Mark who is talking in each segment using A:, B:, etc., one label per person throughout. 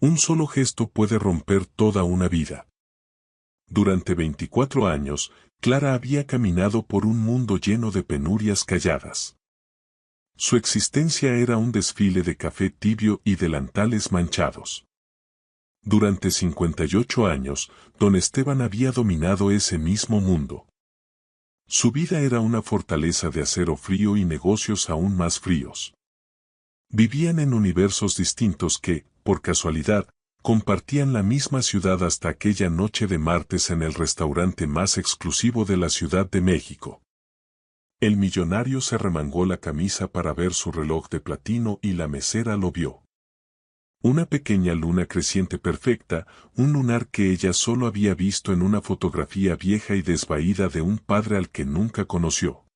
A: Un solo gesto puede romper toda una vida. Durante 24 años, Clara había caminado por un mundo lleno de penurias calladas. Su existencia era un desfile de café tibio y delantales manchados. Durante 58 años, don Esteban había dominado ese mismo mundo. Su vida era una fortaleza de acero frío y negocios aún más fríos. Vivían en universos distintos que, por casualidad, compartían la misma ciudad hasta aquella noche de martes en el restaurante más exclusivo de la Ciudad de México. El millonario se remangó la camisa para ver su reloj de platino y la mesera lo vio. Una pequeña luna creciente perfecta, un lunar que ella solo había visto en una fotografía vieja y desvaída de un padre al que nunca conoció.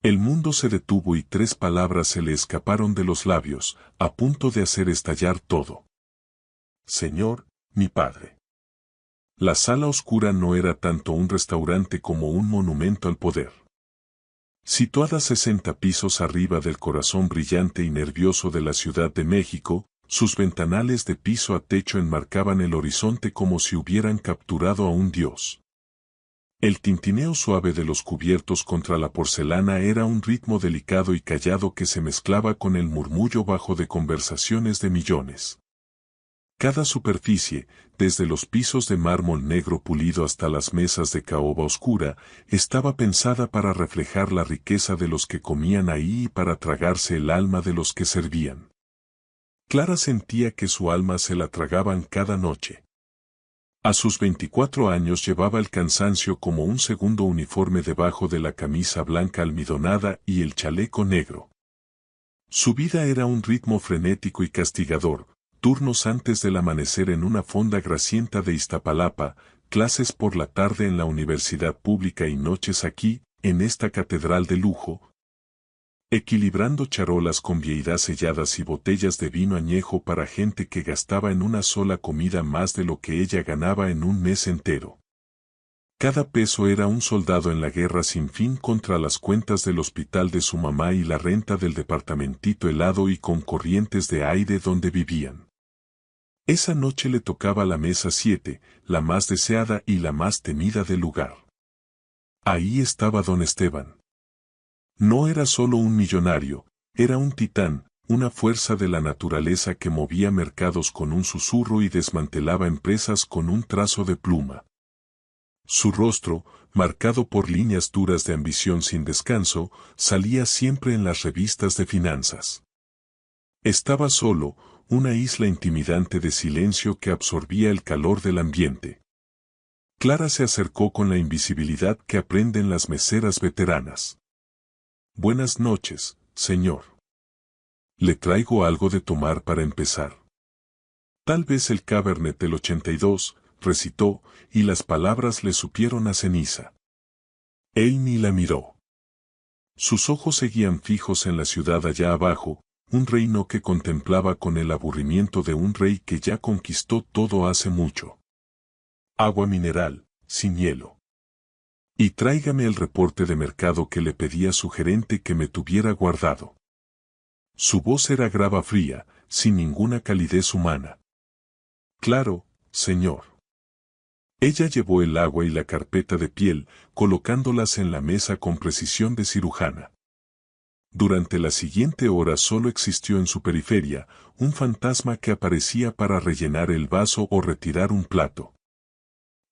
A: El mundo se detuvo y 3 palabras se le escaparon de los labios, a punto de hacer estallar todo. Señor, mi padre. La sala oscura no era tanto un restaurante como un monumento al poder. Situada 60 pisos arriba del corazón brillante y nervioso de la Ciudad de México, sus ventanales de piso a techo enmarcaban el horizonte como si hubieran capturado a un dios. El tintineo suave de los cubiertos contra la porcelana era un ritmo delicado y callado que se mezclaba con el murmullo bajo de conversaciones de millones. Cada superficie, desde los pisos de mármol negro pulido hasta las mesas de caoba oscura, estaba pensada para reflejar la riqueza de los que comían ahí y para tragarse el alma de los que servían. Clara sentía que su alma se la tragaban cada noche. A sus 24 años llevaba el cansancio como un segundo uniforme debajo de la camisa blanca almidonada y el chaleco negro. Su vida era un ritmo frenético y castigador, turnos antes del amanecer en una fonda grasienta de Iztapalapa, clases por la tarde en la universidad pública y noches aquí, en esta catedral de lujo, equilibrando charolas con vieidad selladas y botellas de vino añejo para gente que gastaba en una sola comida más de lo que ella ganaba en un mes entero. Cada peso era un soldado en la guerra sin fin contra las cuentas del hospital de su mamá y la renta del departamentito helado y con corrientes de aire donde vivían. Esa noche le tocaba la mesa 7, la más deseada y la más temida del lugar. Ahí estaba don Esteban. No era solo un millonario, era un titán, una fuerza de la naturaleza que movía mercados con un susurro y desmantelaba empresas con un trazo de pluma. Su rostro, marcado por líneas duras de ambición sin descanso, salía siempre en las revistas de finanzas. Estaba solo, una isla intimidante de silencio que absorbía el calor del ambiente. Clara se acercó con la invisibilidad que aprenden las meseras veteranas. Buenas noches, señor. Le traigo algo de tomar para empezar. Tal vez el Cabernet del 82, recitó, y las palabras le supieron a ceniza. Él ni la miró. Sus ojos seguían fijos en la ciudad allá abajo, un reino que contemplaba con el aburrimiento de un rey que ya conquistó todo hace mucho. Agua mineral, sin hielo. Y tráigame el reporte de mercado que le pedí a su gerente que me tuviera guardado. Su voz era grava fría, sin ninguna calidez humana. Claro, señor. Ella llevó el agua y la carpeta de piel, colocándolas en la mesa con precisión de cirujana. Durante la siguiente hora solo existió en su periferia, un fantasma que aparecía para rellenar el vaso o retirar un plato.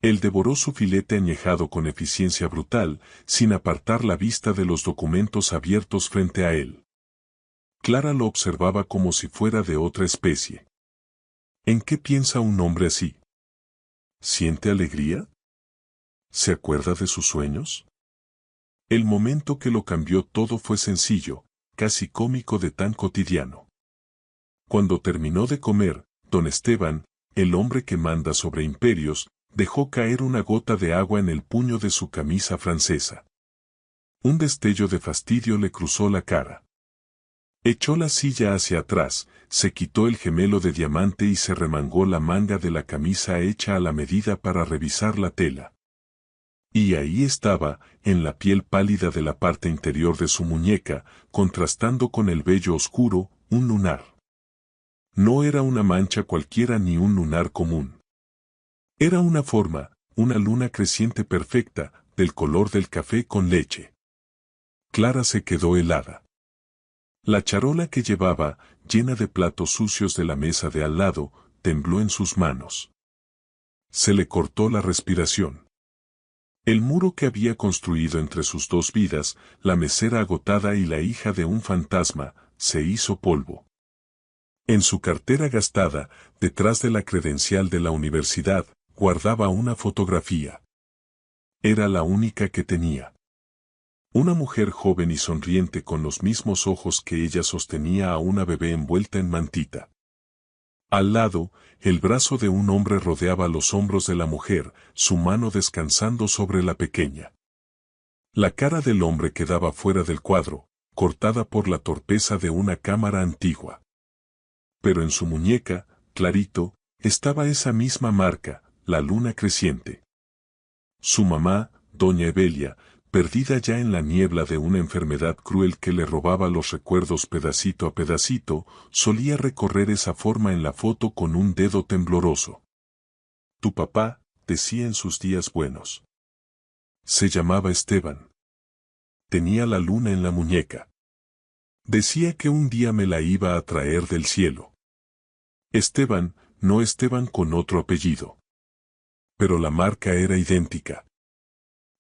A: Él devoró su filete añejado con eficiencia brutal, sin apartar la vista de los documentos abiertos frente a él. Clara lo observaba como si fuera de otra especie. ¿En qué piensa un hombre así? ¿Siente alegría? ¿Se acuerda de sus sueños? El momento que lo cambió todo fue sencillo, casi cómico de tan cotidiano. Cuando terminó de comer, don Esteban, el hombre que manda sobre imperios, dejó caer una gota de agua en el puño de su camisa francesa. Un destello de fastidio le cruzó la cara. Echó la silla hacia atrás, se quitó el gemelo de diamante y se remangó la manga de la camisa hecha a la medida para revisar la tela. Y ahí estaba, en la piel pálida de la parte interior de su muñeca, contrastando con el vello oscuro, un lunar. No era una mancha cualquiera ni un lunar común. Era una forma, una luna creciente perfecta, del color del café con leche. Clara se quedó helada. La charola que llevaba, llena de platos sucios de la mesa de al lado, tembló en sus manos. Se le cortó la respiración. El muro que había construido entre sus dos vidas, la mesera agotada y la hija de un fantasma, se hizo polvo. En su cartera gastada, detrás de la credencial de la universidad, guardaba una fotografía. Era la única que tenía. Una mujer joven y sonriente con los mismos ojos que ella sostenía a una bebé envuelta en mantita. Al lado, el brazo de un hombre rodeaba los hombros de la mujer, su mano descansando sobre la pequeña. La cara del hombre quedaba fuera del cuadro, cortada por la torpeza de una cámara antigua. Pero en su muñeca, clarito, estaba esa misma marca, la luna creciente. Su mamá, doña Evelia, perdida ya en la niebla de una enfermedad cruel que le robaba los recuerdos pedacito a pedacito, solía recorrer esa forma en la foto con un dedo tembloroso. Tu papá, decía en sus días buenos. Se llamaba Esteban. Tenía la luna en la muñeca. Decía que un día me la iba a traer del cielo. Esteban, no Esteban con otro apellido. Pero la marca era idéntica.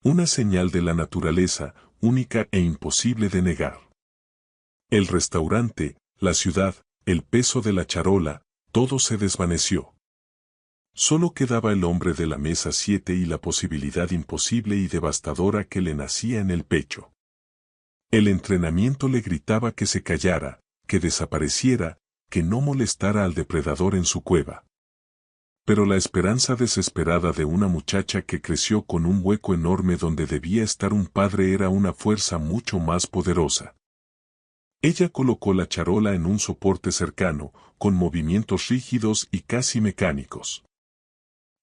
A: Una señal de la naturaleza, única e imposible de negar. El restaurante, la ciudad, el peso de la charola, todo se desvaneció. Solo quedaba el hombre de la mesa 7 y la posibilidad imposible y devastadora que le nacía en el pecho. El entrenamiento le gritaba que se callara, que desapareciera, que no molestara al depredador en su cueva. Pero la esperanza desesperada de una muchacha que creció con un hueco enorme donde debía estar un padre era una fuerza mucho más poderosa. Ella colocó la charola en un soporte cercano, con movimientos rígidos y casi mecánicos.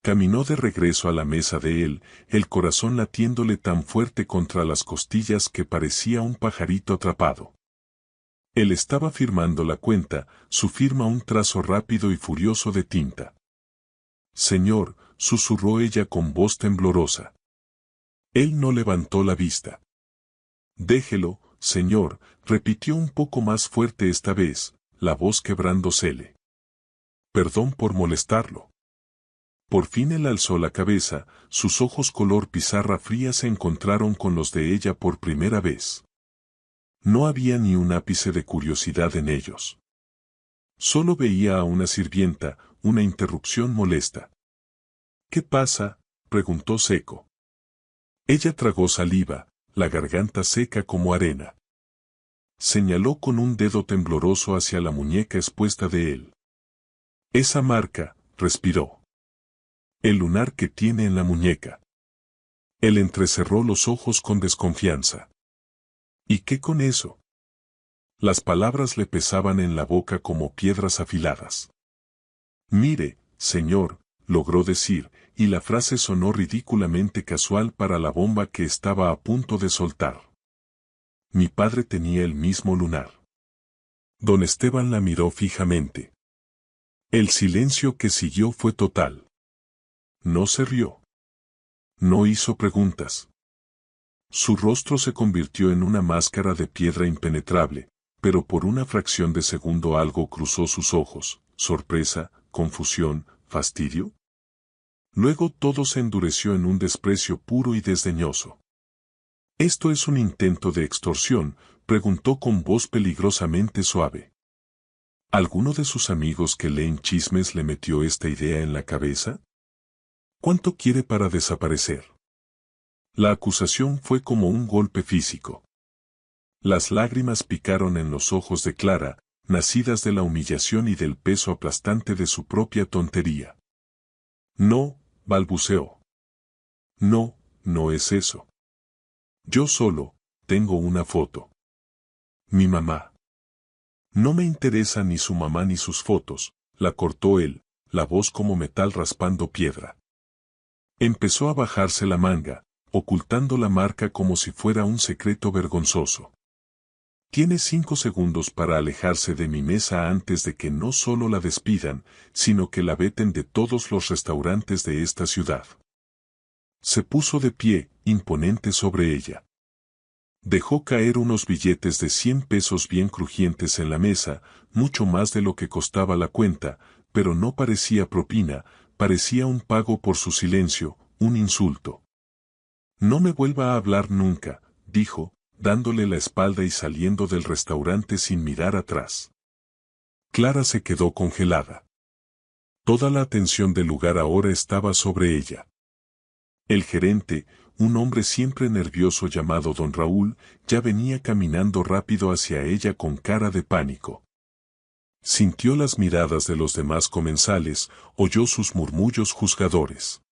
A: Caminó de regreso a la mesa de él, el corazón latiéndole tan fuerte contra las costillas que parecía un pajarito atrapado. Él estaba firmando la cuenta, su firma un trazo rápido y furioso de tinta. Señor, susurró ella con voz temblorosa. Él no levantó la vista. Déjelo, señor, repitió un poco más fuerte esta vez, la voz quebrándosele. Perdón por molestarlo. Por fin él alzó la cabeza, sus ojos color pizarra fría se encontraron con los de ella por primera vez. No había ni un ápice de curiosidad en ellos. Solo veía a una sirvienta, una interrupción molesta. ¿Qué pasa?, preguntó seco. Ella tragó saliva, la garganta seca como arena. Señaló con un dedo tembloroso hacia la muñeca expuesta de él. Esa marca, respiró. El lunar que tiene en la muñeca. Él entrecerró los ojos con desconfianza. ¿Y qué con eso? Las palabras le pesaban en la boca como piedras afiladas. Mire, señor, logró decir, y la frase sonó ridículamente casual para la bomba que estaba a punto de soltar. Mi padre tenía el mismo lunar. Don Esteban la miró fijamente. El silencio que siguió fue total. No se rió. No hizo preguntas. Su rostro se convirtió en una máscara de piedra impenetrable, pero por una fracción de segundo algo cruzó sus ojos, sorpresa, confusión, fastidio. Luego todo se endureció en un desprecio puro y desdeñoso. ¿Esto es un intento de extorsión?, preguntó con voz peligrosamente suave. ¿Alguno de sus amigos que leen chismes le metió esta idea en la cabeza? ¿Cuánto quiere para desaparecer? La acusación fue como un golpe físico. Las lágrimas picaron en los ojos de Clara, nacidas de la humillación y del peso aplastante de su propia tontería. No, balbuceó. No, no es eso. Yo solo, tengo una foto. Mi mamá. No me interesa ni su mamá ni sus fotos, la cortó él, la voz como metal raspando piedra. Empezó a bajarse la manga, ocultando la marca como si fuera un secreto vergonzoso. Tiene 5 segundos para alejarse de mi mesa antes de que no solo la despidan, sino que la veten de todos los restaurantes de esta ciudad. Se puso de pie, imponente sobre ella. Dejó caer unos billetes de 100 pesos bien crujientes en la mesa, mucho más de lo que costaba la cuenta, pero no parecía propina, parecía un pago por su silencio, un insulto. No me vuelva a hablar nunca, dijo, dándole la espalda y saliendo del restaurante sin mirar atrás. Clara se quedó congelada. Toda la atención del lugar ahora estaba sobre ella. El gerente, un hombre siempre nervioso llamado don Raúl, ya venía caminando rápido hacia ella con cara de pánico. Sintió las miradas de los demás comensales, oyó sus murmullos juzgadores.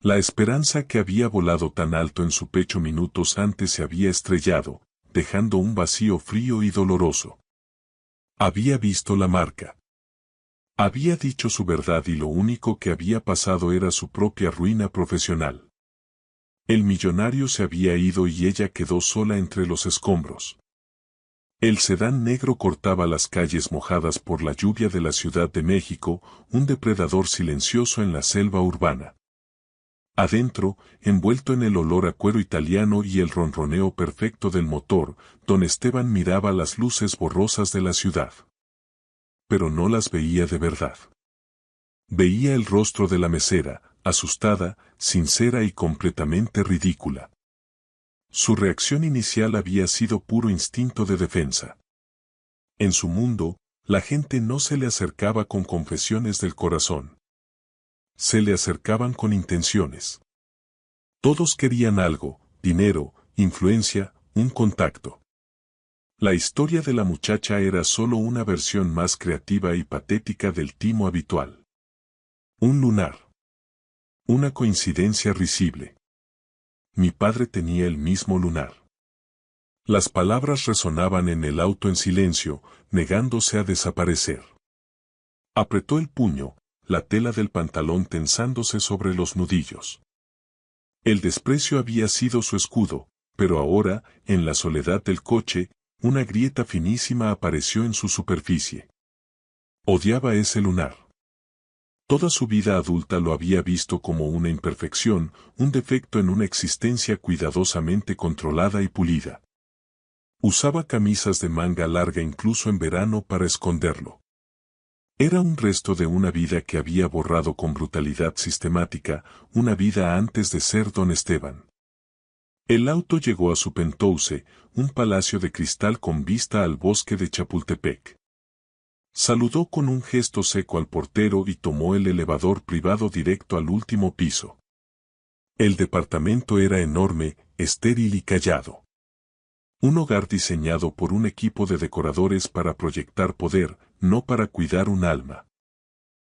A: La esperanza que había volado tan alto en su pecho minutos antes se había estrellado, dejando un vacío frío y doloroso. Había visto la marca. Había dicho su verdad y lo único que había pasado era su propia ruina profesional. El millonario se había ido y ella quedó sola entre los escombros. El sedán negro cortaba las calles mojadas por la lluvia de la Ciudad de México, un depredador silencioso en la selva urbana. Adentro, envuelto en el olor a cuero italiano y el ronroneo perfecto del motor, don Esteban miraba las luces borrosas de la ciudad. Pero no las veía de verdad. Veía el rostro de la mesera, asustada, sincera y completamente ridícula. Su reacción inicial había sido puro instinto de defensa. En su mundo, la gente no se le acercaba con confesiones del corazón. Se le acercaban con intenciones. Todos querían algo, dinero, influencia, un contacto. La historia de la muchacha era solo una versión más creativa y patética del timo habitual. Un lunar. Una coincidencia risible. Mi padre tenía el mismo lunar. Las palabras resonaban en el auto en silencio, negándose a desaparecer. Apretó el puño, la tela del pantalón tensándose sobre los nudillos. El desprecio había sido su escudo, pero ahora, en la soledad del coche, una grieta finísima apareció en su superficie. Odiaba ese lunar. Toda su vida adulta lo había visto como una imperfección, un defecto en una existencia cuidadosamente controlada y pulida. Usaba camisas de manga larga incluso en verano para esconderlo. Era un resto de una vida que había borrado con brutalidad sistemática, una vida antes de ser don Esteban. El auto llegó a su penthouse, un palacio de cristal con vista al bosque de Chapultepec. Saludó con un gesto seco al portero y tomó el elevador privado directo al último piso. El departamento era enorme, estéril y callado. Un hogar diseñado por un equipo de decoradores para proyectar poder, no para cuidar un alma.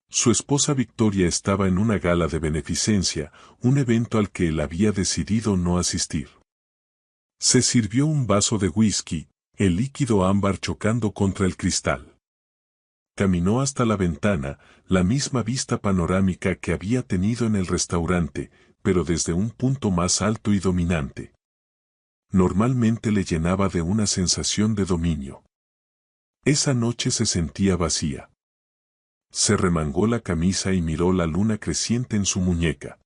A: Su esposa Victoria estaba en una gala de beneficencia, un evento al que él había decidido no asistir. Se sirvió un vaso de whisky, el líquido ámbar chocando contra el cristal. Caminó hasta la ventana, la misma vista panorámica que había tenido en el restaurante, pero desde un punto más alto y dominante. Normalmente le llenaba de una sensación de dominio. Esa noche se sentía vacía. Se remangó la camisa y miró la luna creciente en su muñeca.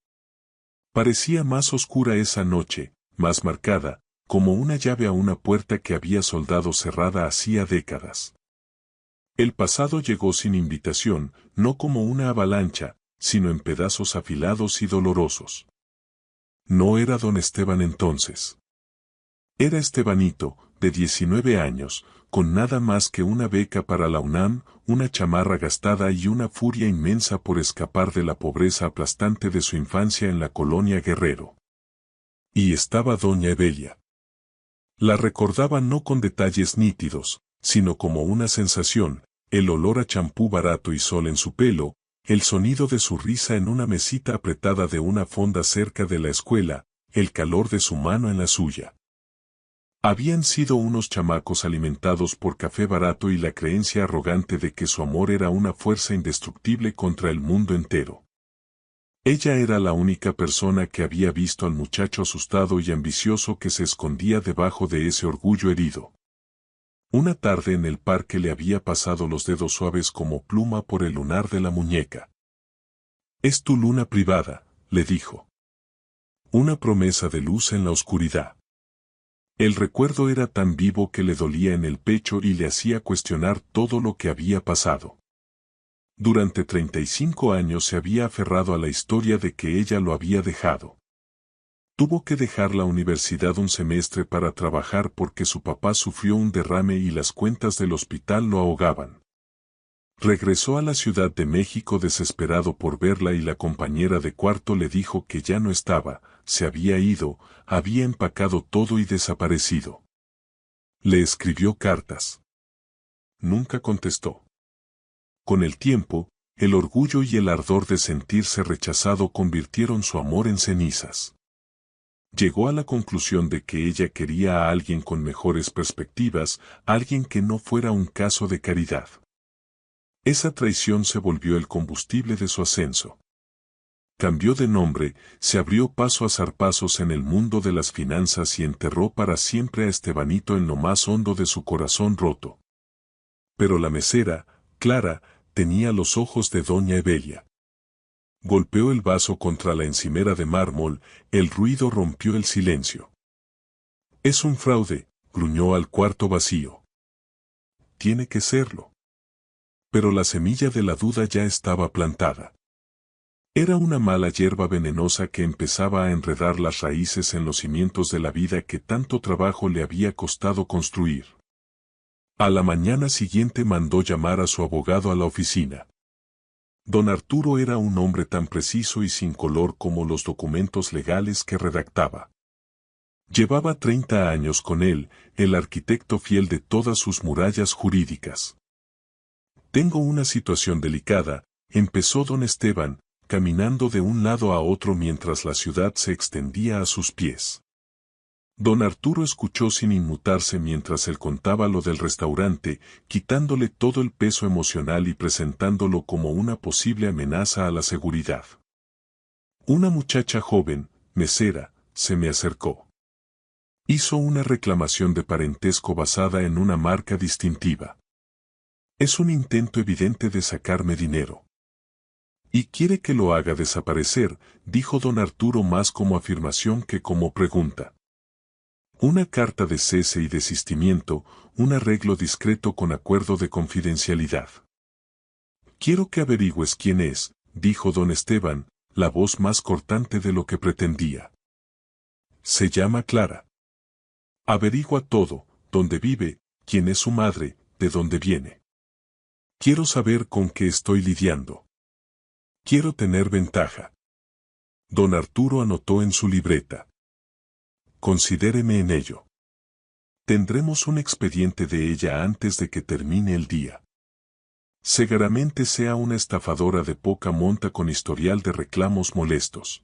A: Parecía más oscura esa noche, más marcada, como una llave a una puerta que había soldado cerrada hacía décadas. El pasado llegó sin invitación, no como una avalancha, sino en pedazos afilados y dolorosos. No era don Esteban entonces. Era Estebanito, de 19 años, con nada más que una beca para la UNAM, una chamarra gastada y una furia inmensa por escapar de la pobreza aplastante de su infancia en la colonia Guerrero. Y estaba doña Evelia. La recordaba no con detalles nítidos, sino como una sensación, el olor a champú barato y sol en su pelo, el sonido de su risa en una mesita apretada de una fonda cerca de la escuela, el calor de su mano en la suya. Habían sido unos chamacos alimentados por café barato y la creencia arrogante de que su amor era una fuerza indestructible contra el mundo entero. Ella era la única persona que había visto al muchacho asustado y ambicioso que se escondía debajo de ese orgullo herido. Una tarde en el parque le había pasado los dedos suaves como pluma por el lunar de la muñeca. «Es tu luna privada», le dijo. Una promesa de luz en la oscuridad. El recuerdo era tan vivo que le dolía en el pecho y le hacía cuestionar todo lo que había pasado. Durante 35 años se había aferrado a la historia de que ella lo había dejado. Tuvo que dejar la universidad un semestre para trabajar porque su papá sufrió un derrame y las cuentas del hospital lo ahogaban. Regresó a la Ciudad de México desesperado por verla y la compañera de cuarto le dijo que ya no estaba, se había ido, había empacado todo y desaparecido. Le escribió cartas. Nunca contestó. Con el tiempo, el orgullo y el ardor de sentirse rechazado convirtieron su amor en cenizas. Llegó a la conclusión de que ella quería a alguien con mejores perspectivas, alguien que no fuera un caso de caridad. Esa traición se volvió el combustible de su ascenso. Cambió de nombre, se abrió paso a zarpazos en el mundo de las finanzas y enterró para siempre a Estebanito en lo más hondo de su corazón roto. Pero la mesera, Clara, tenía los ojos de doña Evelia. Golpeó el vaso contra la encimera de mármol, el ruido rompió el silencio. «Es un fraude», gruñó al cuarto vacío. «Tiene que serlo». Pero la semilla de la duda ya estaba plantada. Era una mala hierba venenosa que empezaba a enredar las raíces en los cimientos de la vida que tanto trabajo le había costado construir. A la mañana siguiente mandó llamar a su abogado a la oficina. Don Arturo era un hombre tan preciso y sin color como los documentos legales que redactaba. Llevaba 30 años con él, el arquitecto fiel de todas sus murallas jurídicas. «Tengo una situación delicada», empezó don Esteban, caminando de un lado a otro mientras la ciudad se extendía a sus pies. Don Arturo escuchó sin inmutarse mientras él contaba lo del restaurante, quitándole todo el peso emocional y presentándolo como una posible amenaza a la seguridad. Una muchacha joven, mesera, se me acercó. Hizo una reclamación de parentesco basada en una marca distintiva. Es un intento evidente de sacarme dinero. Y quiere que lo haga desaparecer, dijo don Arturo más como afirmación que como pregunta. Una carta de cese y desistimiento, un arreglo discreto con acuerdo de confidencialidad. Quiero que averigües quién es, dijo don Esteban, la voz más cortante de lo que pretendía. Se llama Clara. Averigua todo, dónde vive, quién es su madre, de dónde viene. Quiero saber con qué estoy lidiando. Quiero tener ventaja. Don Arturo anotó en su libreta. Considéreme en ello. Tendremos un expediente de ella antes de que termine el día. Seguramente sea una estafadora de poca monta con historial de reclamos molestos.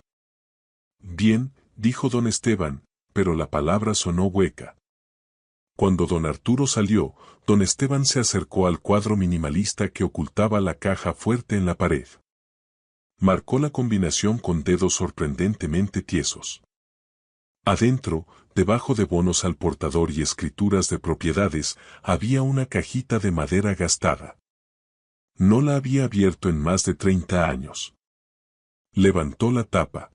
A: Bien, dijo don Esteban, pero la palabra sonó hueca. Cuando don Arturo salió, don Esteban se acercó al cuadro minimalista que ocultaba la caja fuerte en la pared. Marcó la combinación con dedos sorprendentemente tiesos. Adentro, debajo de bonos al portador y escrituras de propiedades, había una cajita de madera gastada. No la había abierto en más de 30 años. Levantó la tapa.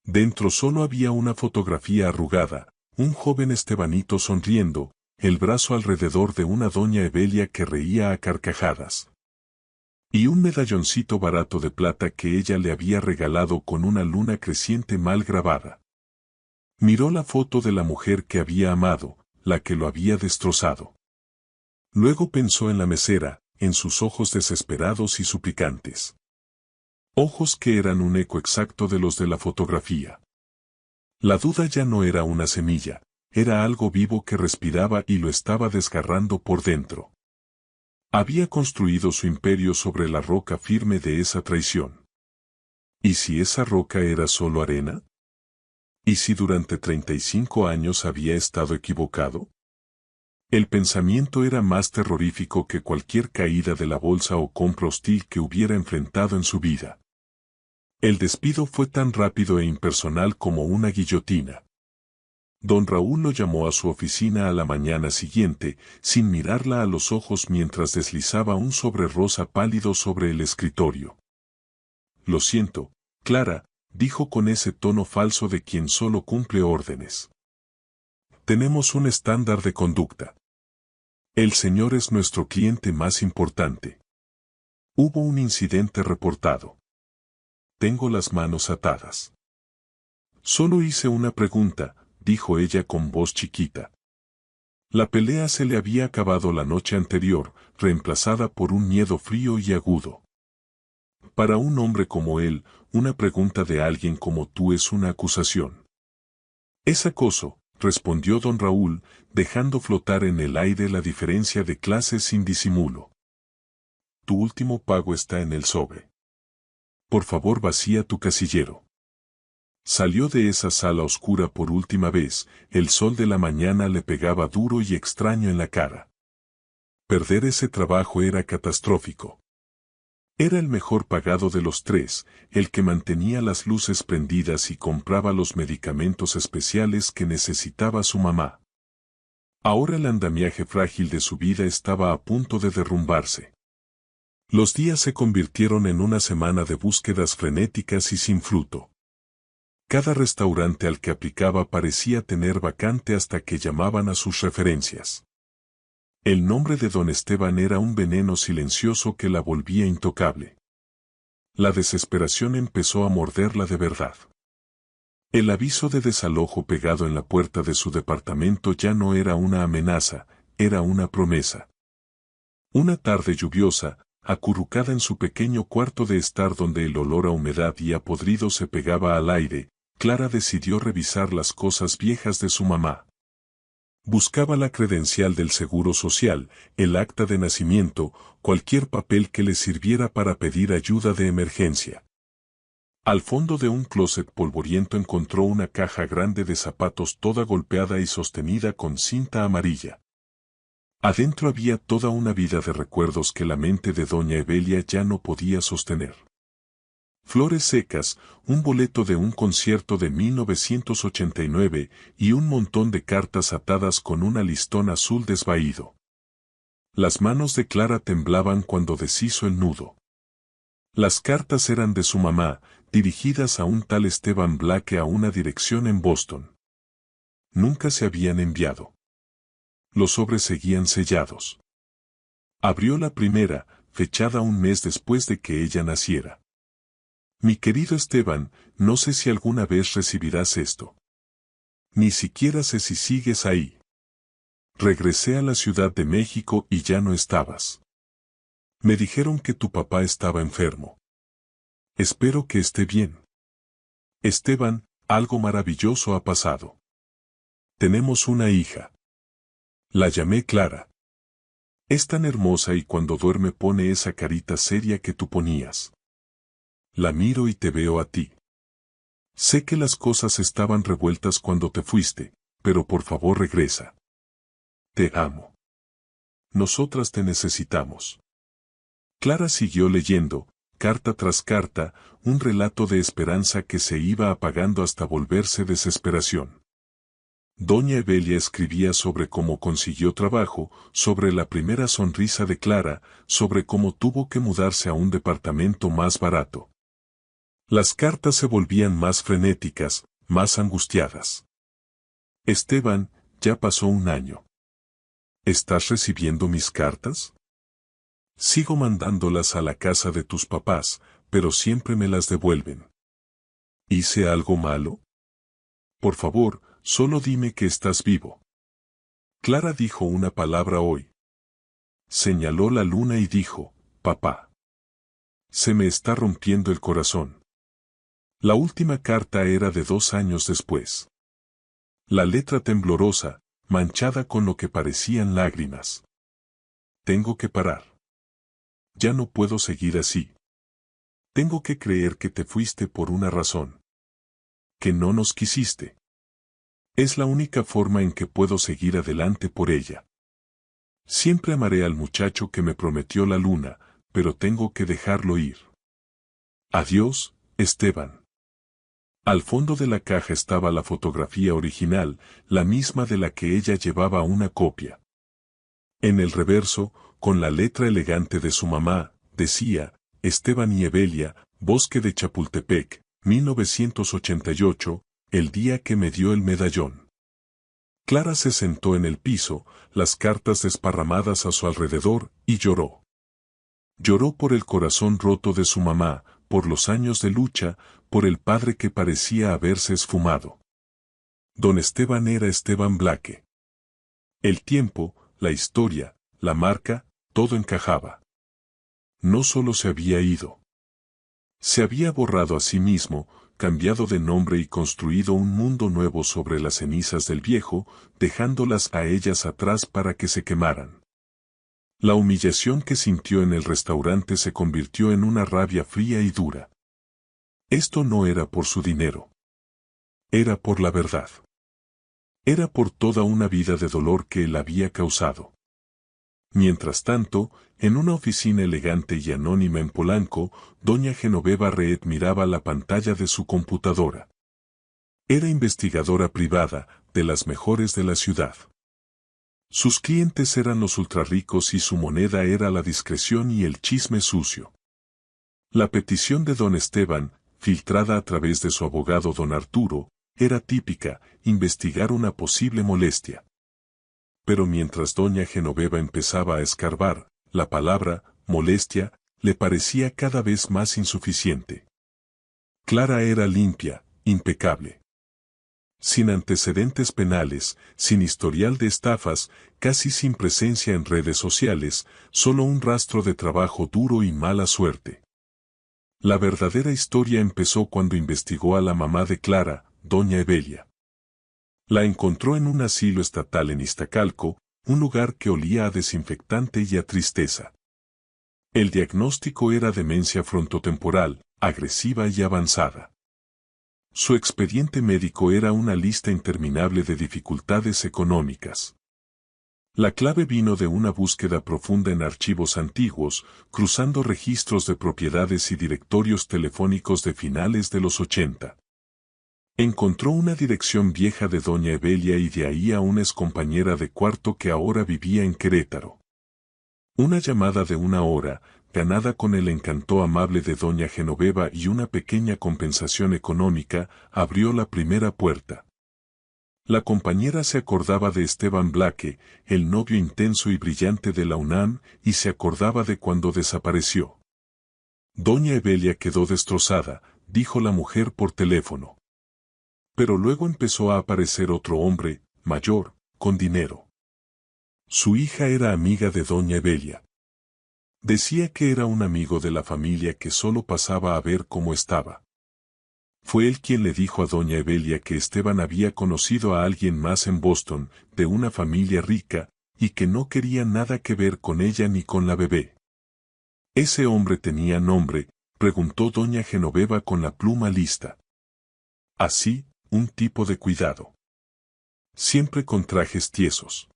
A: Dentro solo había una fotografía arrugada, un joven Estebanito sonriendo, el brazo alrededor de una doña Evelia que reía a carcajadas. Y un medalloncito barato de plata que ella le había regalado con una luna creciente mal grabada. Miró la foto de la mujer que había amado, la que lo había destrozado. Luego pensó en la mesera, en sus ojos desesperados y suplicantes. Ojos que eran un eco exacto de los de la fotografía. La duda ya no era una semilla, era algo vivo que respiraba y lo estaba desgarrando por dentro. Había construido su imperio sobre la roca firme de esa traición. ¿Y si esa roca era solo arena? ¿Y si durante 35 años había estado equivocado? El pensamiento era más terrorífico que cualquier caída de la bolsa o compra hostil que hubiera enfrentado en su vida. El despido fue tan rápido e impersonal como una guillotina. Don Raúl lo llamó a su oficina a la mañana siguiente, sin mirarla a los ojos mientras deslizaba un sobre rosa pálido sobre el escritorio. Lo siento, Clara, dijo con ese tono falso de quien solo cumple órdenes. Tenemos un estándar de conducta. El señor es nuestro cliente más importante. Hubo un incidente reportado. Tengo las manos atadas. Solo hice una pregunta, dijo ella con voz chiquita. La pelea se le había acabado la noche anterior, reemplazada por un miedo frío y agudo. Para un hombre como él, una pregunta de alguien como tú es una acusación. Es acoso, respondió don Raúl, dejando flotar en el aire la diferencia de clases sin disimulo. Tu último pago está en el sobre. Por favor, vacía tu casillero. Salió de esa sala oscura por última vez, el sol de la mañana le pegaba duro y extraño en la cara. Perder ese trabajo era catastrófico. Era el mejor pagado de los tres, el que mantenía las luces prendidas y compraba los medicamentos especiales que necesitaba su mamá. Ahora el andamiaje frágil de su vida estaba a punto de derrumbarse. Los días se convirtieron en una semana de búsquedas frenéticas y sin fruto. Cada restaurante al que aplicaba parecía tener vacante hasta que llamaban a sus referencias. El nombre de don Esteban era un veneno silencioso que la volvía intocable. La desesperación empezó a morderla de verdad. El aviso de desalojo pegado en la puerta de su departamento ya no era una amenaza, era una promesa. Una tarde lluviosa, acurrucada en su pequeño cuarto de estar donde el olor a humedad y a podrido se pegaba al aire, Clara decidió revisar las cosas viejas de su mamá. Buscaba la credencial del Seguro Social, el acta de nacimiento, cualquier papel que le sirviera para pedir ayuda de emergencia. Al fondo de un closet polvoriento encontró una caja grande de zapatos toda golpeada y sostenida con cinta amarilla. Adentro había toda una vida de recuerdos que la mente de doña Evelia ya no podía sostener. Flores secas, un boleto de un concierto de 1989 y un montón de cartas atadas con un listón azul desvaído. Las manos de Clara temblaban cuando deshizo el nudo. Las cartas eran de su mamá, dirigidas a un tal Esteban Blake a una dirección en Boston. Nunca se habían enviado. Los sobres seguían sellados. Abrió la primera, fechada un mes después de que ella naciera. Mi querido Esteban, no sé si alguna vez recibirás esto. Ni siquiera sé si sigues ahí. Regresé a la Ciudad de México y ya no estabas. Me dijeron que tu papá estaba enfermo. Espero que esté bien. Esteban, algo maravilloso ha pasado. Tenemos una hija. La llamé Clara. Es tan hermosa y cuando duerme pone esa carita seria que tú ponías. La miro y te veo a ti. Sé que las cosas estaban revueltas cuando te fuiste, pero por favor regresa. Te amo. Nosotras te necesitamos. Clara siguió leyendo, carta tras carta, un relato de esperanza que se iba apagando hasta volverse desesperación. Doña Evelia escribía sobre cómo consiguió trabajo, sobre la primera sonrisa de Clara, sobre cómo tuvo que mudarse a un departamento más barato. Las cartas se volvían más frenéticas, más angustiadas. Esteban, ya pasó un año. ¿Estás recibiendo mis cartas? Sigo mandándolas a la casa de tus papás, pero siempre me las devuelven. ¿Hice algo malo? Por favor, solo dime que estás vivo. Clara dijo una palabra hoy. Señaló la luna y dijo, papá. Se me está rompiendo el corazón. La última carta era de 2 años después. La letra temblorosa, manchada con lo que parecían lágrimas. Tengo que parar. Ya no puedo seguir así. Tengo que creer que te fuiste por una razón. Que no nos quisiste. Es la única forma en que puedo seguir adelante por ella. Siempre amaré al muchacho que me prometió la luna, pero tengo que dejarlo ir. Adiós, Esteban. Al fondo de la caja estaba la fotografía original, la misma de la que ella llevaba una copia. En el reverso, con la letra elegante de su mamá, decía, Esteban y Evelia, Bosque de Chapultepec, 1988, el día que me dio el medallón. Clara se sentó en el piso, las cartas desparramadas a su alrededor, y lloró. Lloró por el corazón roto de su mamá, por los años de lucha, por el padre que parecía haberse esfumado. Don Esteban era Esteban Blaque. El tiempo, la historia, la marca, todo encajaba. No solo se había ido. Se había borrado a sí mismo, cambiado de nombre y construido un mundo nuevo sobre las cenizas del viejo, dejándolas a ellas atrás para que se quemaran. La humillación que sintió en el restaurante se convirtió en una rabia fría y dura. Esto no era por su dinero. Era por la verdad. Era por toda una vida de dolor que él había causado. Mientras tanto, en una oficina elegante y anónima en Polanco, doña Genoveva Reed miraba la pantalla de su computadora. Era investigadora privada, de las mejores de la ciudad. Sus clientes eran los ultrarricos y su moneda era la discreción y el chisme sucio. La petición de don Esteban, filtrada a través de su abogado don Arturo, era típica, investigar una posible molestia. Pero mientras doña Genoveva empezaba a escarbar, la palabra, molestia, le parecía cada vez más insuficiente. Clara era limpia, impecable. Sin antecedentes penales, sin historial de estafas, casi sin presencia en redes sociales, solo un rastro de trabajo duro y mala suerte. La verdadera historia empezó cuando investigó a la mamá de Clara, doña Evelia. La encontró en un asilo estatal en Iztacalco, un lugar que olía a desinfectante y a tristeza. El diagnóstico era demencia frontotemporal, agresiva y avanzada. Su expediente médico era una lista interminable de dificultades económicas. La clave vino de una búsqueda profunda en archivos antiguos, cruzando registros de propiedades y directorios telefónicos de finales de los 80. Encontró una dirección vieja de doña Evelia y de ahí a una excompañera de cuarto que ahora vivía en Querétaro. Una llamada de 1 hora, ganada con el encanto amable de doña Genoveva y una pequeña compensación económica, abrió la primera puerta. La compañera se acordaba de Esteban Blaque, el novio intenso y brillante de la UNAM, y se acordaba de cuando desapareció. Doña Evelia quedó destrozada, dijo la mujer por teléfono. Pero luego empezó a aparecer otro hombre, mayor, con dinero. Su hija era amiga de doña Evelia. Decía que era un amigo de la familia que solo pasaba a ver cómo estaba. Fue él quien le dijo a doña Evelia que Esteban había conocido a alguien más en Boston, de una familia rica, y que no quería nada que ver con ella ni con la bebé. ¿Ese hombre tenía nombre?, preguntó doña Genoveva con la pluma lista. Así, un tipo de cuidado. Siempre con trajes tiesos.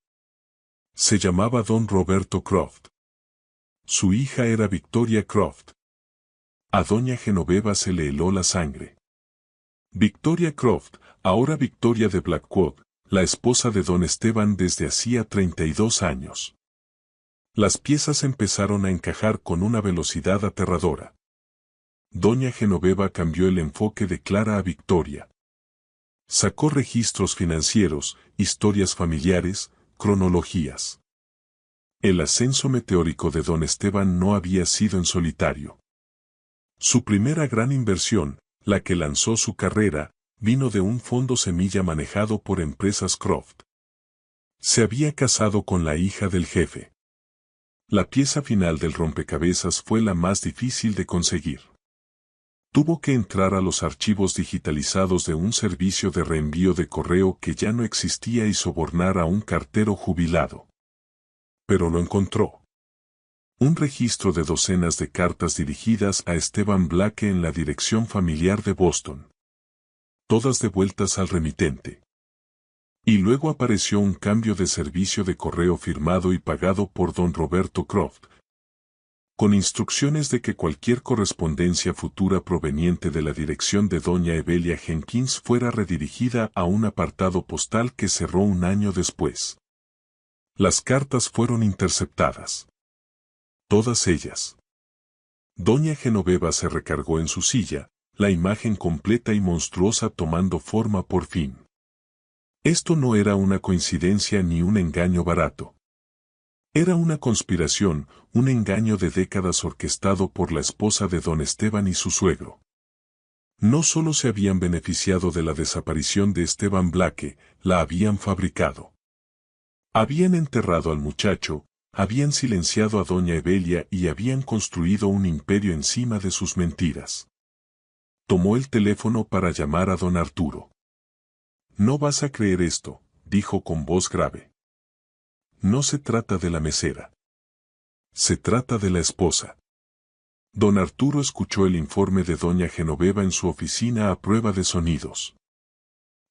A: Se llamaba don Roberto Croft. Su hija era Victoria Croft. A doña Genoveva se le heló la sangre. Victoria Croft, ahora Victoria de Blackwood, la esposa de don Esteban desde hacía 32 años. Las piezas empezaron a encajar con una velocidad aterradora. Doña Genoveva cambió el enfoque de Clara a Victoria. Sacó registros financieros, historias familiares, cronologías. El ascenso meteórico de don Esteban no había sido en solitario. Su primera gran inversión, la que lanzó su carrera, vino de un fondo semilla manejado por empresas Croft. Se había casado con la hija del jefe. La pieza final del rompecabezas fue la más difícil de conseguir. Tuvo que entrar a los archivos digitalizados de un servicio de reenvío de correo que ya no existía y sobornar a un cartero jubilado. Pero lo encontró. Un registro de docenas de cartas dirigidas a Esteban Blaque en la dirección familiar de Boston. Todas devueltas al remitente. Y luego apareció un cambio de servicio de correo firmado y pagado por don Roberto Croft. con instrucciones de que cualquier correspondencia futura proveniente de la dirección de doña Evelia Jenkins fuera redirigida a un apartado postal que cerró un año después. Las cartas fueron interceptadas. Todas ellas. Doña Genoveva se recargó en su silla, la imagen completa y monstruosa tomando forma por fin. Esto no era una coincidencia ni un engaño barato. Era una conspiración, un engaño de décadas orquestado por la esposa de don Esteban y su suegro. No solo se habían beneficiado de la desaparición de Esteban Blake, la habían fabricado. Habían enterrado al muchacho, habían silenciado a doña Evelia y habían construido un imperio encima de sus mentiras. Tomó el teléfono para llamar a don Arturo. «No vas a creer esto», dijo con voz grave. «No se trata de la mesera. Se trata de la esposa». Don Arturo escuchó el informe de doña Genoveva en su oficina a prueba de sonidos.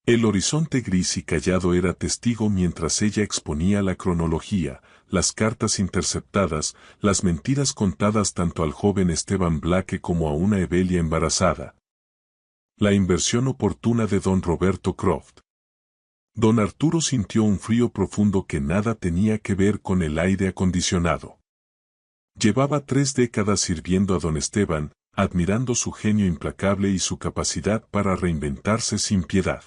A: El horizonte gris y callado era testigo mientras ella exponía la cronología, las cartas interceptadas, las mentiras contadas tanto al joven Esteban Blake como a una Evelia embarazada. La inversión oportuna de don Roberto Croft. Don Arturo sintió un frío profundo que nada tenía que ver con el aire acondicionado. Llevaba 3 décadas sirviendo a don Esteban, admirando su genio implacable y su capacidad para reinventarse sin piedad.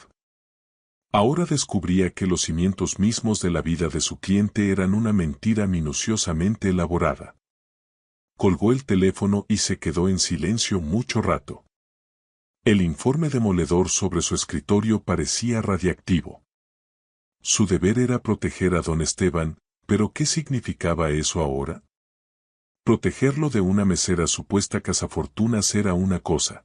A: Ahora descubría que los cimientos mismos de la vida de su cliente eran una mentira minuciosamente elaborada. Colgó el teléfono y se quedó en silencio mucho rato. El informe demoledor sobre su escritorio parecía radiactivo. Su deber era proteger a don Esteban, pero ¿qué significaba eso ahora? Protegerlo de una mesera supuesta cazafortunas era una cosa.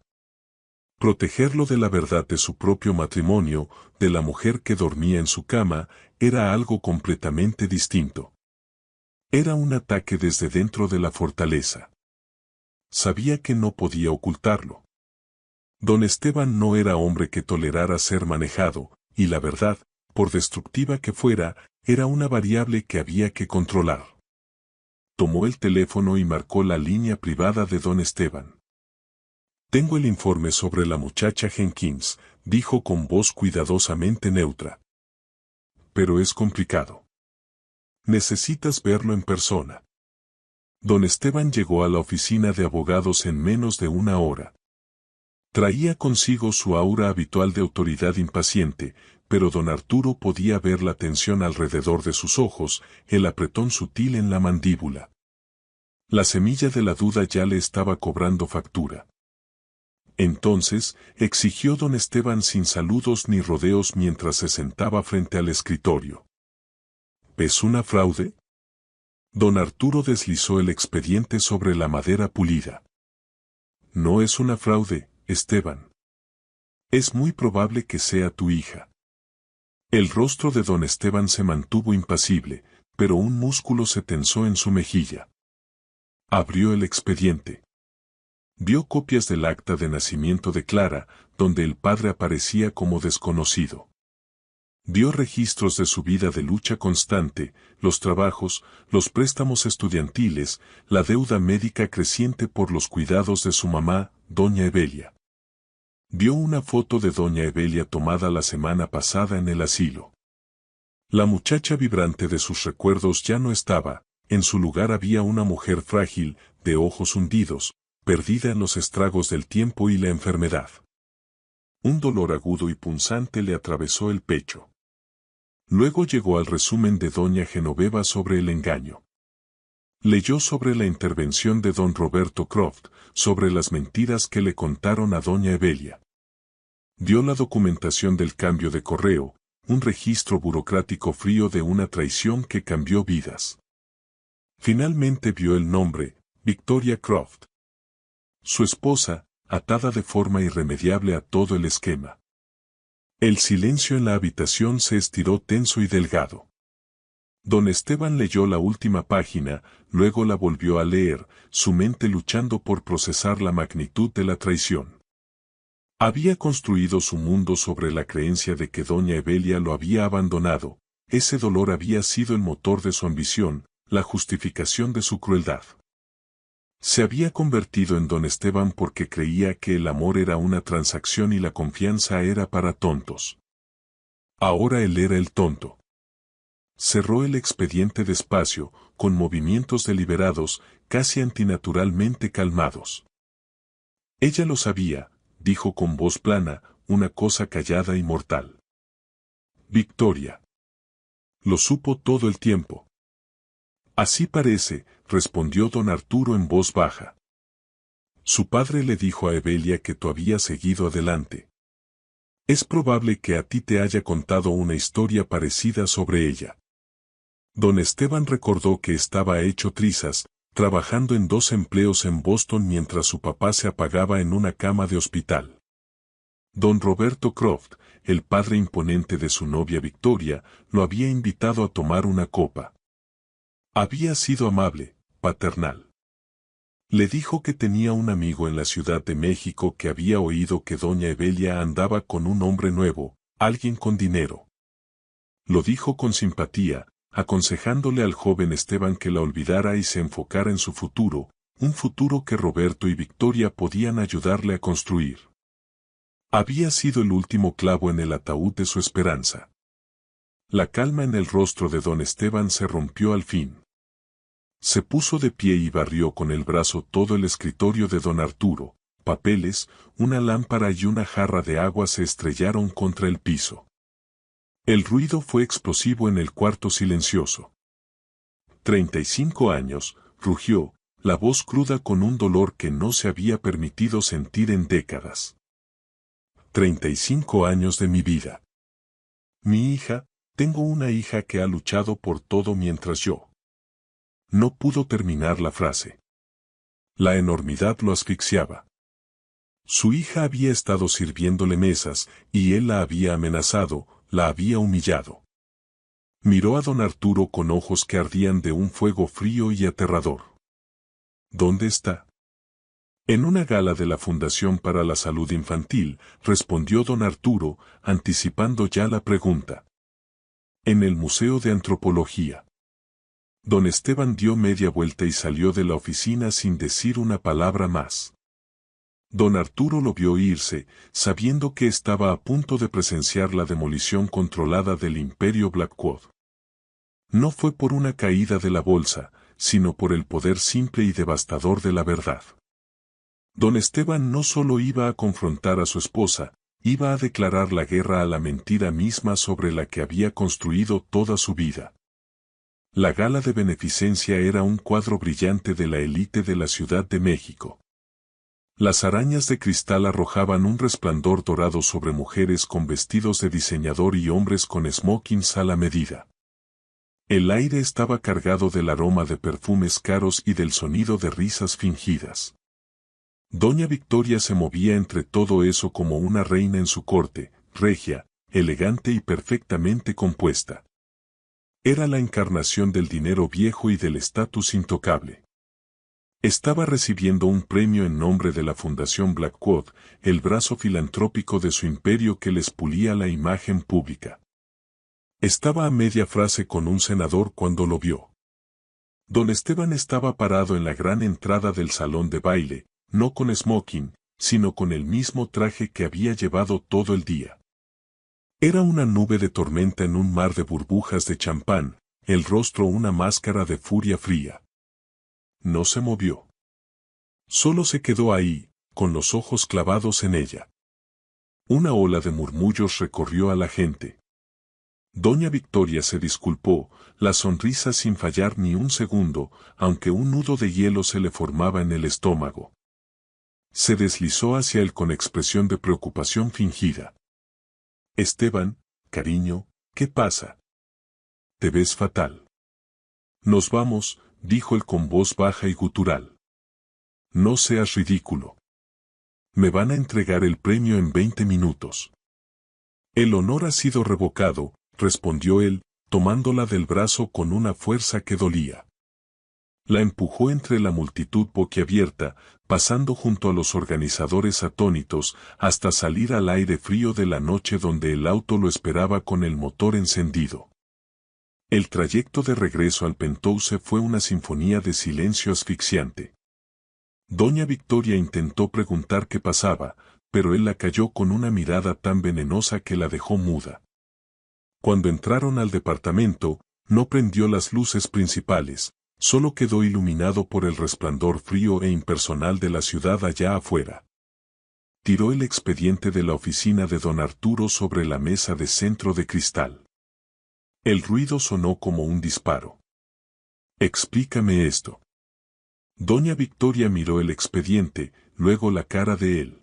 A: Protegerlo de la verdad de su propio matrimonio, de la mujer que dormía en su cama, era algo completamente distinto. Era un ataque desde dentro de la fortaleza. Sabía que no podía ocultarlo. Don Esteban no era hombre que tolerara ser manejado, y la verdad, por destructiva que fuera, era una variable que había que controlar. Tomó el teléfono y marcó la línea privada de don Esteban. «Tengo el informe sobre la muchacha Jenkins», dijo con voz cuidadosamente neutra. «Pero es complicado. Necesitas verlo en persona». Don Esteban llegó a la oficina de abogados en menos de una hora. Traía consigo su aura habitual de autoridad impaciente, pero don Arturo podía ver la tensión alrededor de sus ojos, el apretón sutil en la mandíbula. La semilla de la duda ya le estaba cobrando factura. Entonces, exigió don Esteban sin saludos ni rodeos mientras se sentaba frente al escritorio. ¿Es una fraude? Don Arturo deslizó el expediente sobre la madera pulida. No es una fraude, Esteban. Es muy probable que sea tu hija. El rostro de don Esteban se mantuvo impasible, pero un músculo se tensó en su mejilla. Abrió el expediente. Vio copias del acta de nacimiento de Clara, donde el padre aparecía como desconocido. Vio registros de su vida de lucha constante, los trabajos, los préstamos estudiantiles, la deuda médica creciente por los cuidados de su mamá, doña Evelia. Vio una foto de doña Evelia tomada la semana pasada en el asilo. La muchacha vibrante de sus recuerdos ya no estaba, en su lugar había una mujer frágil, de ojos hundidos, perdida en los estragos del tiempo y la enfermedad. Un dolor agudo y punzante le atravesó el pecho. Luego llegó al resumen de doña Genoveva sobre el engaño. Leyó sobre la intervención de don Roberto Croft, sobre las mentiras que le contaron a doña Evelia. Vio la documentación del cambio de correo, un registro burocrático frío de una traición que cambió vidas. Finalmente vio el nombre, Victoria Croft. Su esposa, atada de forma irremediable a todo el esquema. El silencio en la habitación se estiró tenso y delgado. Don Esteban leyó la última página, luego la volvió a leer, su mente luchando por procesar la magnitud de la traición. Había construido su mundo sobre la creencia de que doña Evelia lo había abandonado, ese dolor había sido el motor de su ambición, la justificación de su crueldad. Se había convertido en don Esteban porque creía que el amor era una transacción y la confianza era para tontos. Ahora él era el tonto. Cerró el expediente despacio, con movimientos deliberados, casi antinaturalmente calmados. Ella lo sabía, dijo con voz plana, una cosa callada y mortal. Victoria. Lo supo todo el tiempo. Así parece, respondió don Arturo en voz baja. Su padre le dijo a Evelia que tú habías seguido adelante. Es probable que a ti te haya contado una historia parecida sobre ella. Don Esteban recordó que estaba hecho trizas, trabajando en 2 empleos en Boston mientras su papá se apagaba en una cama de hospital. Don Roberto Croft, el padre imponente de su novia Victoria, lo había invitado a tomar una copa. Había sido amable, paternal. Le dijo que tenía un amigo en la Ciudad de México que había oído que doña Evelia andaba con un hombre nuevo, alguien con dinero. Lo dijo con simpatía, aconsejándole al joven Esteban que la olvidara y se enfocara en su futuro, un futuro que Roberto y Victoria podían ayudarle a construir. Había sido el último clavo en el ataúd de su esperanza. La calma en el rostro de don Esteban se rompió al fin. Se puso de pie y barrió con el brazo todo el escritorio de don Arturo, papeles, una lámpara y una jarra de agua se estrellaron contra el piso. El ruido fue explosivo en el cuarto silencioso. 35 años, rugió, la voz cruda con un dolor que no se había permitido sentir en décadas. 35 años de mi vida. Mi hija, tengo una hija que ha luchado por todo mientras yo. No pudo terminar la frase. La enormidad lo asfixiaba. Su hija había estado sirviéndole mesas, y él la había amenazado, la había humillado. Miró a don Arturo con ojos que ardían de un fuego frío y aterrador. ¿Dónde está? En una gala de la Fundación para la Salud Infantil, respondió don Arturo, anticipando ya la pregunta. En el Museo de Antropología. Don Esteban dio media vuelta y salió de la oficina sin decir una palabra más. Don Arturo lo vio irse, sabiendo que estaba a punto de presenciar la demolición controlada del Imperio Blackwood. No fue por una caída de la bolsa, sino por el poder simple y devastador de la verdad. Don Esteban no solo iba a confrontar a su esposa, iba a declarar la guerra a la mentira misma sobre la que había construido toda su vida. La gala de beneficencia era un cuadro brillante de la élite de la Ciudad de México. Las arañas de cristal arrojaban un resplandor dorado sobre mujeres con vestidos de diseñador y hombres con smokings a la medida. El aire estaba cargado del aroma de perfumes caros y del sonido de risas fingidas. Doña Victoria se movía entre todo eso como una reina en su corte, regia, elegante y perfectamente compuesta. Era la encarnación del dinero viejo y del estatus intocable. Estaba recibiendo un premio en nombre de la Fundación Blackwood, el brazo filantrópico de su imperio que les pulía la imagen pública. Estaba a media frase con un senador cuando lo vio. Don Esteban estaba parado en la gran entrada del salón de baile, no con smoking, sino con el mismo traje que había llevado todo el día. Era una nube de tormenta en un mar de burbujas de champán, el rostro una máscara de furia fría. No se movió. Solo se quedó ahí, con los ojos clavados en ella. Una ola de murmullos recorrió a la gente. Doña Victoria se disculpó, la sonrisa sin fallar ni un segundo, aunque un nudo de hielo se le formaba en el estómago. Se deslizó hacia él con expresión de preocupación fingida. Esteban, cariño, ¿qué pasa? Te ves fatal. Nos vamos, dijo él con voz baja y gutural. No seas ridículo. Me van a entregar el premio en 20 minutos. El honor ha sido revocado, respondió él, tomándola del brazo con una fuerza que dolía. La empujó entre la multitud boquiabierta, pasando junto a los organizadores atónitos, hasta salir al aire frío de la noche donde el auto lo esperaba con el motor encendido. El trayecto de regreso al Penthouse fue una sinfonía de silencio asfixiante. Doña Victoria intentó preguntar qué pasaba, pero él la calló con una mirada tan venenosa que la dejó muda. Cuando entraron al departamento, no prendió las luces principales, solo quedó iluminado por el resplandor frío e impersonal de la ciudad allá afuera. Tiró el expediente de la oficina de don Arturo sobre la mesa de centro de cristal. El ruido sonó como un disparo. Explícame esto. Doña Victoria miró el expediente, luego la cara de él.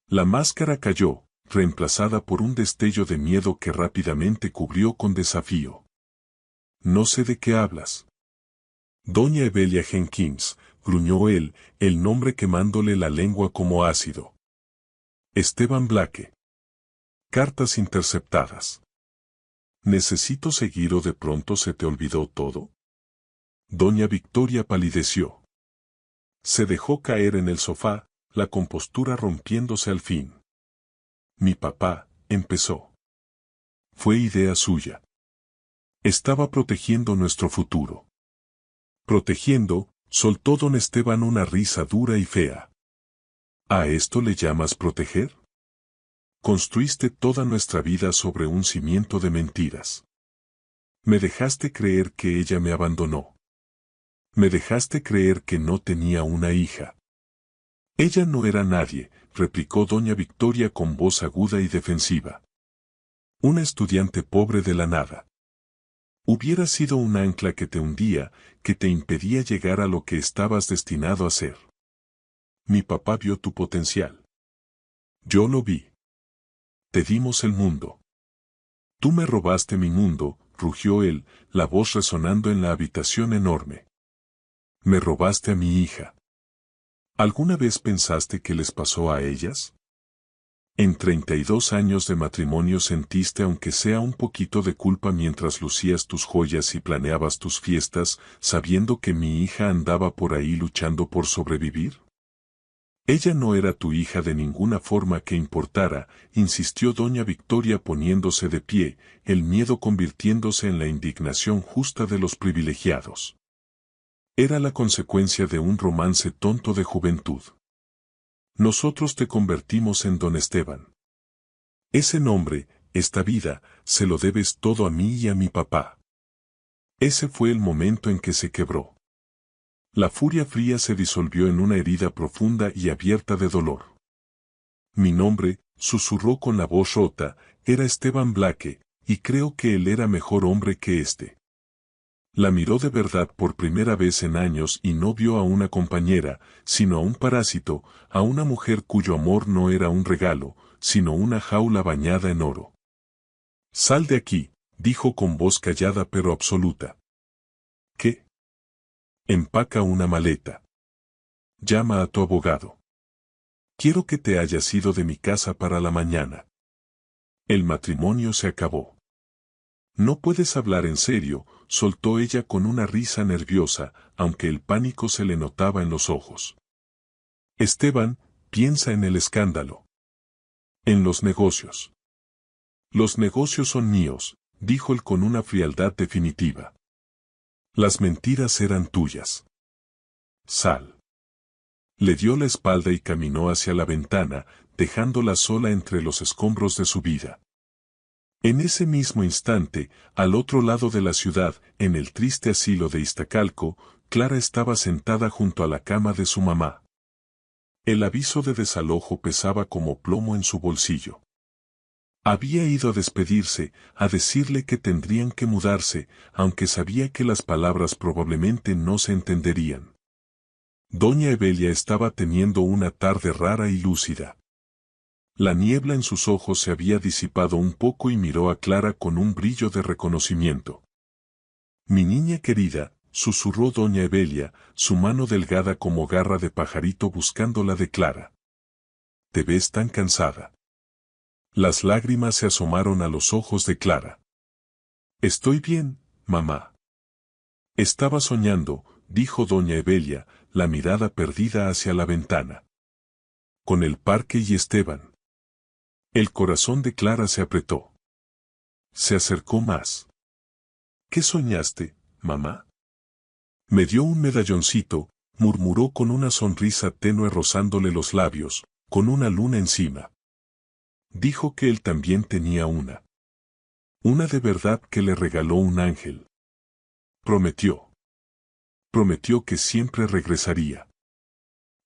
A: La máscara cayó, reemplazada por un destello de miedo que rápidamente cubrió con desafío. No sé de qué hablas. Doña Evelia Jenkins, gruñó él, el nombre quemándole la lengua como ácido. Esteban Blake. Cartas interceptadas. ¿Necesito seguir o de pronto se te olvidó todo? Doña Victoria palideció. Se dejó caer en el sofá, la compostura rompiéndose al fin. Mi papá, empezó. Fue idea suya. Estaba protegiendo nuestro futuro. Protegiendo, soltó don Esteban una risa dura y fea. ¿A esto le llamas proteger? Construiste toda nuestra vida sobre un cimiento de mentiras. Me dejaste creer que ella me abandonó. Me dejaste creer que no tenía una hija. Ella no era nadie, replicó doña Victoria con voz aguda y defensiva. Una estudiante pobre de la nada. Hubiera sido un ancla que te hundía, que te impedía llegar a lo que estabas destinado a ser. Mi papá vio tu potencial. Yo lo vi. Te dimos el mundo. Tú me robaste mi mundo, rugió él, la voz resonando en la habitación enorme. Me robaste a mi hija. ¿Alguna vez pensaste qué les pasó a ellas? En 32 años de matrimonio sentiste aunque sea un poquito de culpa mientras lucías tus joyas y planeabas tus fiestas, sabiendo que mi hija andaba por ahí luchando por sobrevivir. Ella no era tu hija de ninguna forma que importara, insistió doña Victoria poniéndose de pie, el miedo convirtiéndose en la indignación justa de los privilegiados. Era la consecuencia de un romance tonto de juventud. Nosotros te convertimos en don Esteban. Ese nombre, esta vida, se lo debes todo a mí y a mi papá. Ese fue el momento en que se quebró. La furia fría se disolvió en una herida profunda y abierta de dolor. Mi nombre, susurró con la voz rota, era Esteban Blake, y creo que él era mejor hombre que este. La miró de verdad por primera vez en años y no vio a una compañera, sino a un parásito, a una mujer cuyo amor no era un regalo, sino una jaula bañada en oro. Sal de aquí, dijo con voz callada pero absoluta. ¿Qué? Empaca una maleta. Llama a tu abogado. Quiero que te hayas ido de mi casa para la mañana. El matrimonio se acabó. No puedes hablar en serio, soltó ella con una risa nerviosa, aunque el pánico se le notaba en los ojos. Esteban, piensa en el escándalo. En los negocios. Los negocios son míos, dijo él con una frialdad definitiva. Las mentiras eran tuyas. Sal. Le dio la espalda y caminó hacia la ventana, dejándola sola entre los escombros de su vida. En ese mismo instante, al otro lado de la ciudad, en el triste asilo de Iztacalco, Clara estaba sentada junto a la cama de su mamá. El aviso de desalojo pesaba como plomo en su bolsillo. Había ido a despedirse, a decirle que tendrían que mudarse, aunque sabía que las palabras probablemente no se entenderían. Doña Evelia estaba teniendo una tarde rara y lúcida. La niebla en sus ojos se había disipado un poco y miró a Clara con un brillo de reconocimiento. Mi niña querida, susurró doña Evelia, su mano delgada como garra de pajarito buscando la de Clara. Te ves tan cansada. Las lágrimas se asomaron a los ojos de Clara. Estoy bien, mamá. Estaba soñando, dijo doña Evelia, la mirada perdida hacia la ventana. Con el parque y Esteban. El corazón de Clara se apretó. Se acercó más. ¿Qué soñaste, mamá? Me dio un medalloncito, murmuró con una sonrisa tenue rozándole los labios, con una luna encima. Dijo que él también tenía una. Una de verdad que le regaló un ángel. Prometió. Prometió que siempre regresaría.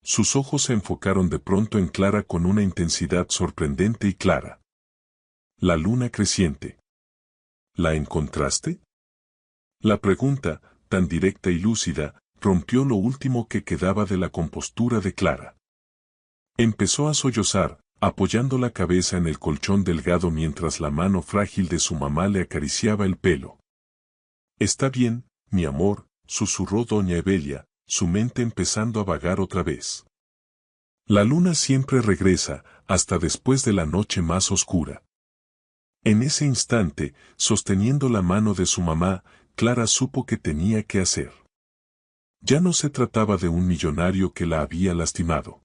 A: Sus ojos se enfocaron de pronto en Clara con una intensidad sorprendente y clara. La luna creciente. ¿La encontraste? La pregunta, tan directa y lúcida, rompió lo último que quedaba de la compostura de Clara. Empezó a sollozar, apoyando la cabeza en el colchón delgado mientras la mano frágil de su mamá le acariciaba el pelo. Está bien, mi amor, susurró doña Evelia, su mente empezando a vagar otra vez. La luna siempre regresa, hasta después de la noche más oscura. En ese instante, sosteniendo la mano de su mamá, Clara supo que tenía que hacer. Ya no se trataba de un millonario que la había lastimado.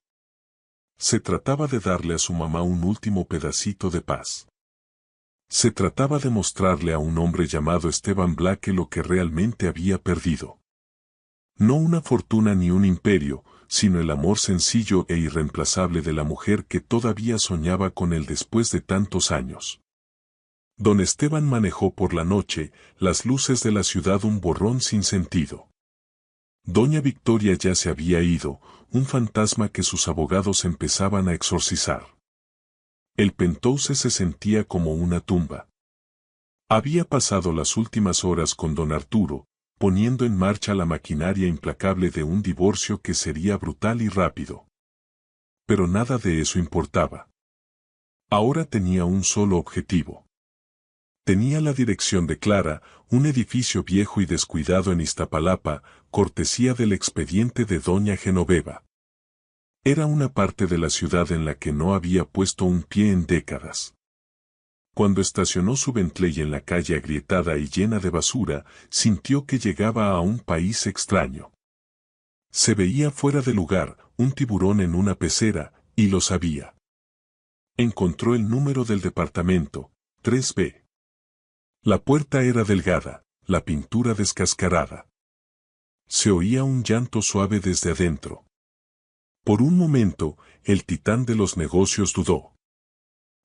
A: Se trataba de darle a su mamá un último pedacito de paz. Se trataba de mostrarle a un hombre llamado Esteban Blake lo que realmente había perdido. No una fortuna ni un imperio, sino el amor sencillo e irreemplazable de la mujer que todavía soñaba con él después de tantos años. Don Esteban manejó por la noche, las luces de la ciudad un borrón sin sentido. Doña Victoria ya se había ido, un fantasma que sus abogados empezaban a exorcizar. El Penthouse se sentía como una tumba. Había pasado las últimas horas con don Arturo, poniendo en marcha la maquinaria implacable de un divorcio que sería brutal y rápido. Pero nada de eso importaba. Ahora tenía un solo objetivo. Tenía la dirección de Clara, un edificio viejo y descuidado en Iztapalapa, cortesía del expediente de doña Genoveva. Era una parte de la ciudad en la que no había puesto un pie en décadas. Cuando estacionó su Bentley en la calle agrietada y llena de basura, sintió que llegaba a un país extraño. Se veía fuera de lugar, un tiburón en una pecera, y lo sabía. Encontró el número del departamento, 3B. La puerta era delgada, la pintura descascarada. Se oía un llanto suave desde adentro. Por un momento, el titán de los negocios dudó.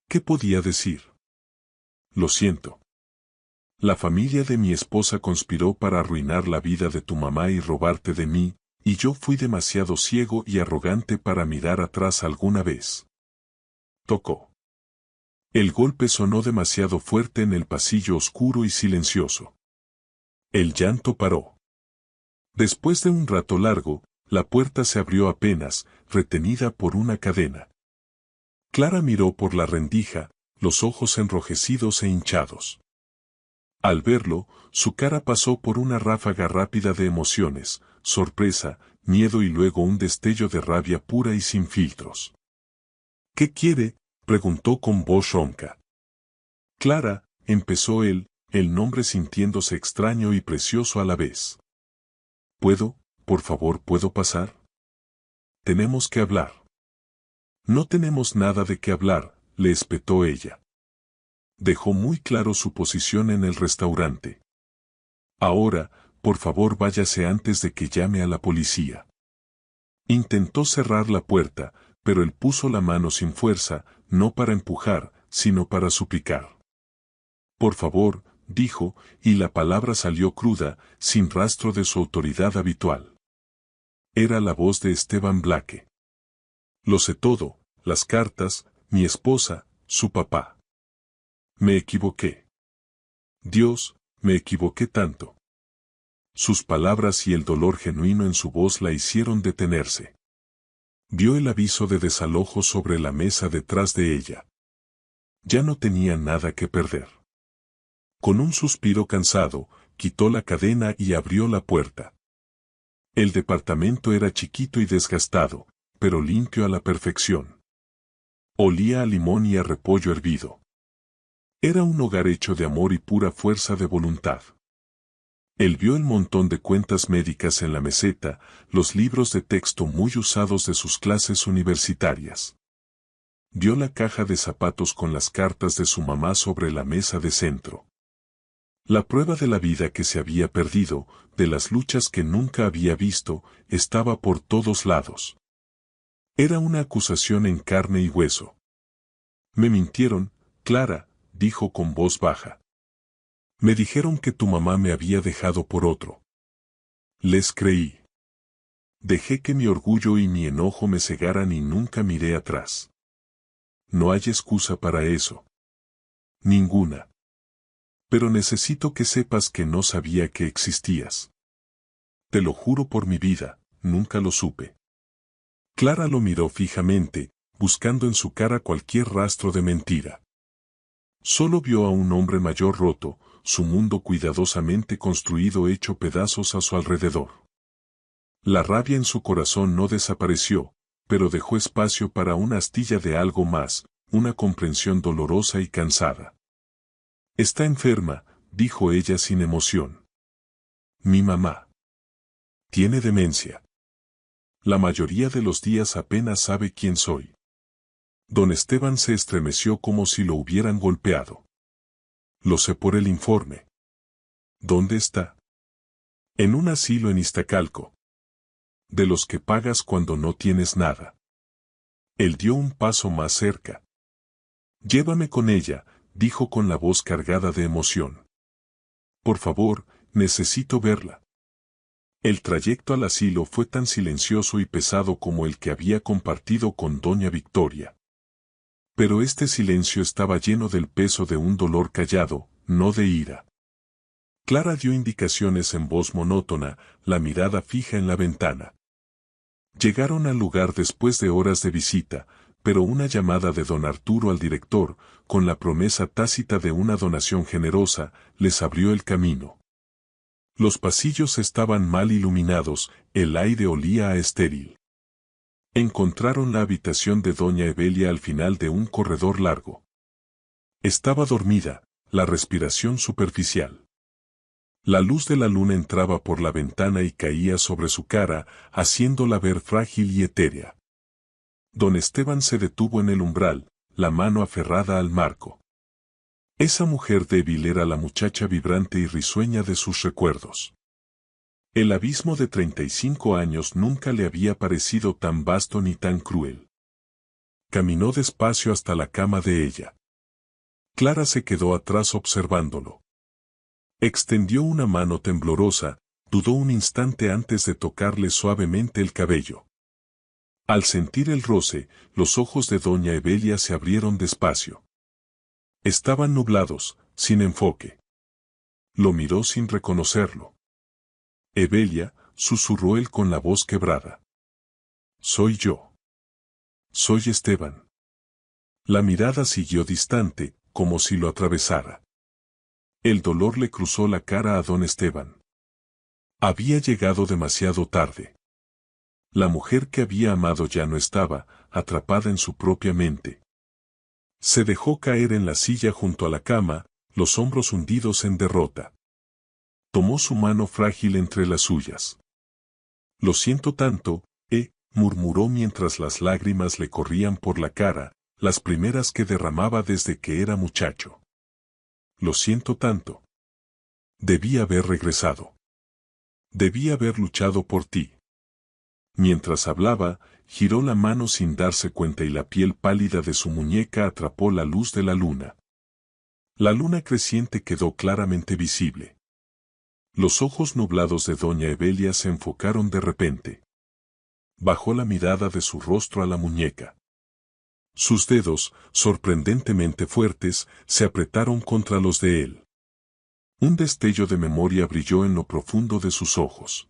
A: ¿Qué podía decir? Lo siento. La familia de mi esposa conspiró para arruinar la vida de tu mamá y robarte de mí, y yo fui demasiado ciego y arrogante para mirar atrás alguna vez. Tocó. El golpe sonó demasiado fuerte en el pasillo oscuro y silencioso. El llanto paró. Después de un rato largo, la puerta se abrió apenas, retenida por una cadena. Clara miró por la rendija, los ojos enrojecidos e hinchados. Al verlo, su cara pasó por una ráfaga rápida de emociones, sorpresa, miedo y luego un destello de rabia pura y sin filtros. ¿Qué quiere?, preguntó con voz ronca. Clara, empezó él, el nombre sintiéndose extraño y precioso a la vez. ¿Puedo, por favor, puedo pasar? Tenemos que hablar. No tenemos nada de qué hablar, le espetó ella. Dejó muy claro su posición en el restaurante. Ahora, por favor, váyase antes de que llame a la policía. Intentó cerrar la puerta, pero él puso la mano sin fuerza, no para empujar, sino para suplicar. Por favor, dijo, y la palabra salió cruda, sin rastro de su autoridad habitual. Era la voz de Esteban Blake. Lo sé todo, las cartas, mi esposa, su papá. Me equivoqué. Dios, me equivoqué tanto. Sus palabras y el dolor genuino en su voz la hicieron detenerse. Vio el aviso de desalojo sobre la mesa detrás de ella. Ya no tenía nada que perder. Con un suspiro cansado, quitó la cadena y abrió la puerta. El departamento era chiquito y desgastado, pero limpio a la perfección. Olía a limón y a repollo hervido. Era un hogar hecho de amor y pura fuerza de voluntad. Él vio el montón de cuentas médicas en la meseta, los libros de texto muy usados de sus clases universitarias. Vio la caja de zapatos con las cartas de su mamá sobre la mesa de centro. La prueba de la vida que se había perdido, de las luchas que nunca había visto, estaba por todos lados. Era una acusación en carne y hueso. Me mintieron, Clara, dijo con voz baja. Me dijeron que tu mamá me había dejado por otro. Les creí. Dejé que mi orgullo y mi enojo me cegaran y nunca miré atrás. No hay excusa para eso. Ninguna. Pero necesito que sepas que no sabía que existías. Te lo juro por mi vida, nunca lo supe. Clara lo miró fijamente, buscando en su cara cualquier rastro de mentira. Solo vio a un hombre mayor roto, su mundo cuidadosamente construido hecho pedazos a su alrededor. La rabia en su corazón no desapareció, pero dejó espacio para una astilla de algo más, una comprensión dolorosa y cansada. Está enferma, dijo ella sin emoción. Mi mamá. Tiene demencia. La mayoría de los días apenas sabe quién soy. Don Esteban se estremeció como si lo hubieran golpeado. Lo sé por el informe. ¿Dónde está? En un asilo en Iztacalco. De los que pagas cuando no tienes nada. Él dio un paso más cerca. Llévame con ella, dijo con la voz cargada de emoción. Por favor, necesito verla. El trayecto al asilo fue tan silencioso y pesado como el que había compartido con doña Victoria. Pero este silencio estaba lleno del peso de un dolor callado, no de ira. Clara dio indicaciones en voz monótona, la mirada fija en la ventana. Llegaron al lugar después de horas de visita, pero una llamada de don Arturo al director, con la promesa tácita de una donación generosa, les abrió el camino. Los pasillos estaban mal iluminados, el aire olía a estéril. Encontraron la habitación de doña Evelia al final de un corredor largo. Estaba dormida, la respiración superficial. La luz de la luna entraba por la ventana y caía sobre su cara, haciéndola ver frágil y etérea. Don Esteban se detuvo en el umbral, la mano aferrada al marco. Esa mujer débil era la muchacha vibrante y risueña de sus recuerdos. El abismo de 35 años nunca le había parecido tan vasto ni tan cruel. Caminó despacio hasta la cama de ella. Clara se quedó atrás observándolo. Extendió una mano temblorosa, dudó un instante antes de tocarle suavemente el cabello. Al sentir el roce, los ojos de doña Evelia se abrieron despacio. Estaban nublados, sin enfoque. Lo miró sin reconocerlo. Evelia, susurró él con la voz quebrada. Soy yo. Soy Esteban. La mirada siguió distante, como si lo atravesara. El dolor le cruzó la cara a don Esteban. Había llegado demasiado tarde. La mujer que había amado ya no estaba, atrapada en su propia mente. Se dejó caer en la silla junto a la cama, los hombros hundidos en derrota. Tomó su mano frágil entre las suyas. Lo siento tanto, murmuró mientras las lágrimas le corrían por la cara, las primeras que derramaba desde que era muchacho. Lo siento tanto. Debí haber regresado. Debí haber luchado por ti. Mientras hablaba, giró la mano sin darse cuenta y la piel pálida de su muñeca atrapó la luz de la luna. La luna creciente quedó claramente visible. Los ojos nublados de doña Evelia se enfocaron de repente. Bajó la mirada de su rostro a la muñeca. Sus dedos, sorprendentemente fuertes, se apretaron contra los de él. Un destello de memoria brilló en lo profundo de sus ojos.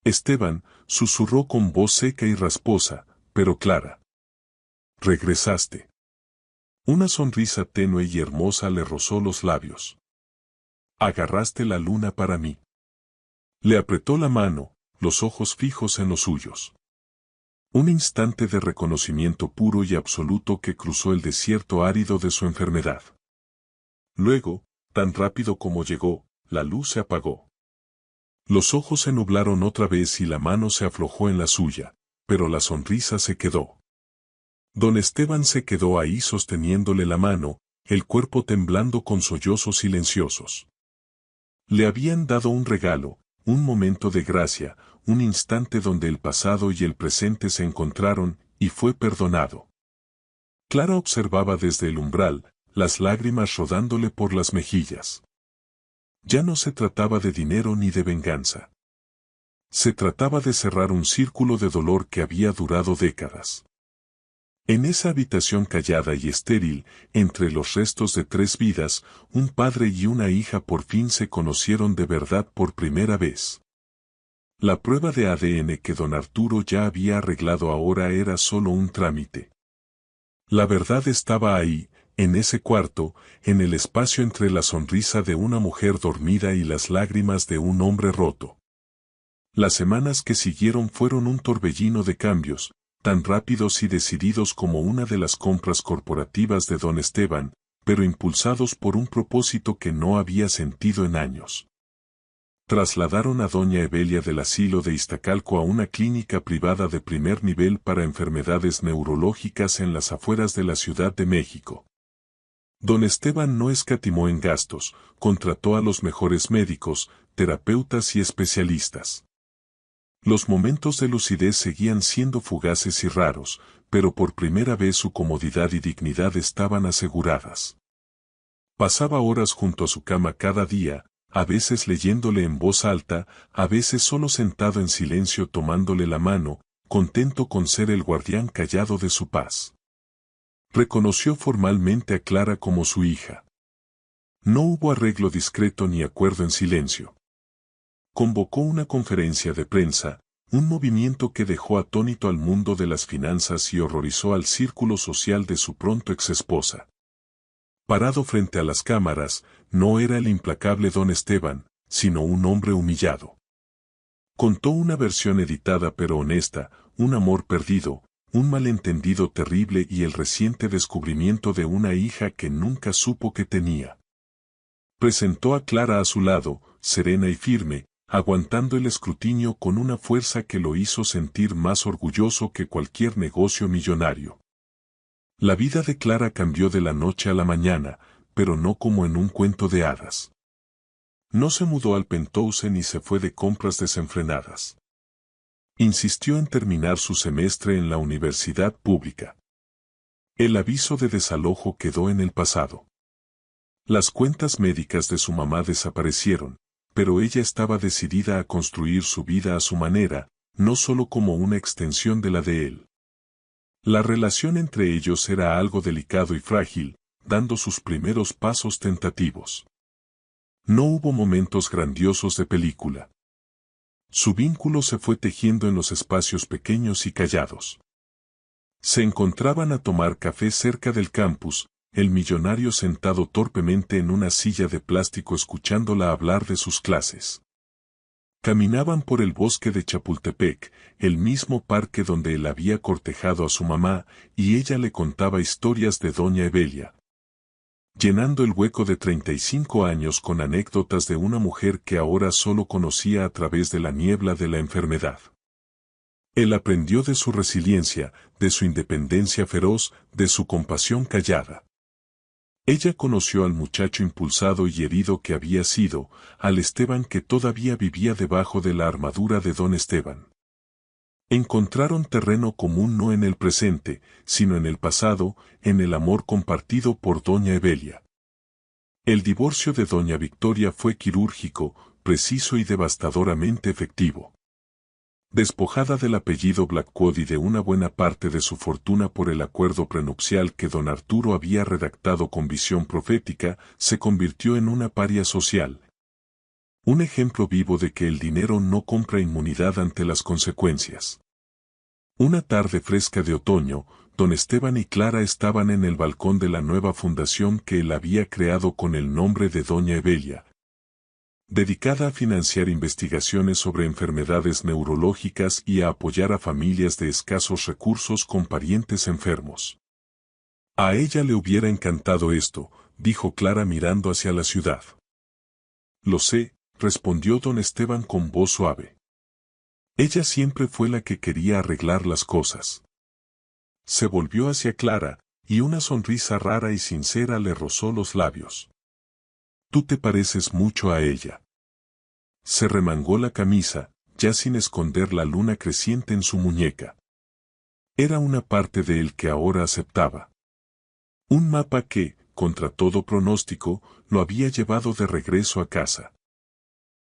A: Esteban, susurró con voz seca y rasposa, pero clara. Regresaste. Una sonrisa tenue y hermosa le rozó los labios. Agarraste la luna para mí. Le apretó la mano, los ojos fijos en los suyos. Un instante de reconocimiento puro y absoluto que cruzó el desierto árido de su enfermedad. Luego, tan rápido como llegó, la luz se apagó. Los ojos se nublaron otra vez y la mano se aflojó en la suya, pero la sonrisa se quedó. Don Esteban se quedó ahí sosteniéndole la mano, el cuerpo temblando con sollozos silenciosos. Le habían dado un regalo, un momento de gracia, un instante donde el pasado y el presente se encontraron, y fue perdonado. Clara observaba desde el umbral, las lágrimas rodándole por las mejillas. Ya no se trataba de dinero ni de venganza. Se trataba de cerrar un círculo de dolor que había durado décadas. En esa habitación callada y estéril, entre los restos de 3 vidas, un padre y una hija por fin se conocieron de verdad por primera vez. La prueba de ADN que don Arturo ya había arreglado ahora era solo un trámite. La verdad estaba ahí, en ese cuarto, en el espacio entre la sonrisa de una mujer dormida y las lágrimas de un hombre roto. Las semanas que siguieron fueron un torbellino de cambios, tan rápidos y decididos como una de las compras corporativas de don Esteban, pero impulsados por un propósito que no había sentido en años. Trasladaron a doña Evelia del asilo de Iztacalco a una clínica privada de primer nivel para enfermedades neurológicas en las afueras de la Ciudad de México. Don Esteban no escatimó en gastos, contrató a los mejores médicos, terapeutas y especialistas. Los momentos de lucidez seguían siendo fugaces y raros, pero por primera vez su comodidad y dignidad estaban aseguradas. Pasaba horas junto a su cama cada día, a veces leyéndole en voz alta, a veces solo sentado en silencio tomándole la mano, contento con ser el guardián callado de su paz. Reconoció formalmente a Clara como su hija. No hubo arreglo discreto ni acuerdo en silencio. Convocó una conferencia de prensa, un movimiento que dejó atónito al mundo de las finanzas y horrorizó al círculo social de su pronto exesposa. Parado frente a las cámaras, no era el implacable don Esteban, sino un hombre humillado. Contó una versión editada pero honesta, un amor perdido, un malentendido terrible y el reciente descubrimiento de una hija que nunca supo que tenía. Presentó a Clara a su lado, serena y firme, aguantando el escrutinio con una fuerza que lo hizo sentir más orgulloso que cualquier negocio millonario. La vida de Clara cambió de la noche a la mañana, pero no como en un cuento de hadas. No se mudó al penthouse ni se fue de compras desenfrenadas. Insistió en terminar su semestre en la universidad pública. El aviso de desalojo quedó en el pasado. Las cuentas médicas de su mamá desaparecieron, pero ella estaba decidida a construir su vida a su manera, no solo como una extensión de la de él. La relación entre ellos era algo delicado y frágil, dando sus primeros pasos tentativos. No hubo momentos grandiosos de película. Su vínculo se fue tejiendo en los espacios pequeños y callados. Se encontraban a tomar café cerca del campus, el millonario sentado torpemente en una silla de plástico escuchándola hablar de sus clases. Caminaban por el bosque de Chapultepec, el mismo parque donde él había cortejado a su mamá, y ella le contaba historias de doña Evelia, llenando el hueco de 35 años con anécdotas de una mujer que ahora solo conocía a través de la niebla de la enfermedad. Él aprendió de su resiliencia, de su independencia feroz, de su compasión callada. Ella conoció al muchacho impulsado y herido que había sido, al Esteban que todavía vivía debajo de la armadura de don Esteban. Encontraron terreno común no en el presente, sino en el pasado, en el amor compartido por doña Evelia. El divorcio de doña Victoria fue quirúrgico, preciso y devastadoramente efectivo. Despojada del apellido Blackwood y de una buena parte de su fortuna por el acuerdo prenupcial que don Arturo había redactado con visión profética, se convirtió en una paria social. Un ejemplo vivo de que el dinero no compra inmunidad ante las consecuencias. Una tarde fresca de otoño, don Esteban y Clara estaban en el balcón de la nueva fundación que él había creado con el nombre de doña Evelia, dedicada a financiar investigaciones sobre enfermedades neurológicas y a apoyar a familias de escasos recursos con parientes enfermos. A ella le hubiera encantado esto, dijo Clara mirando hacia la ciudad. Lo sé, respondió don Esteban con voz suave. Ella siempre fue la que quería arreglar las cosas. Se volvió hacia Clara, y una sonrisa rara y sincera le rozó los labios. Tú te pareces mucho a ella. Se remangó la camisa, ya sin esconder la luna creciente en su muñeca. Era una parte de él que ahora aceptaba. Un mapa que, contra todo pronóstico, lo había llevado de regreso a casa.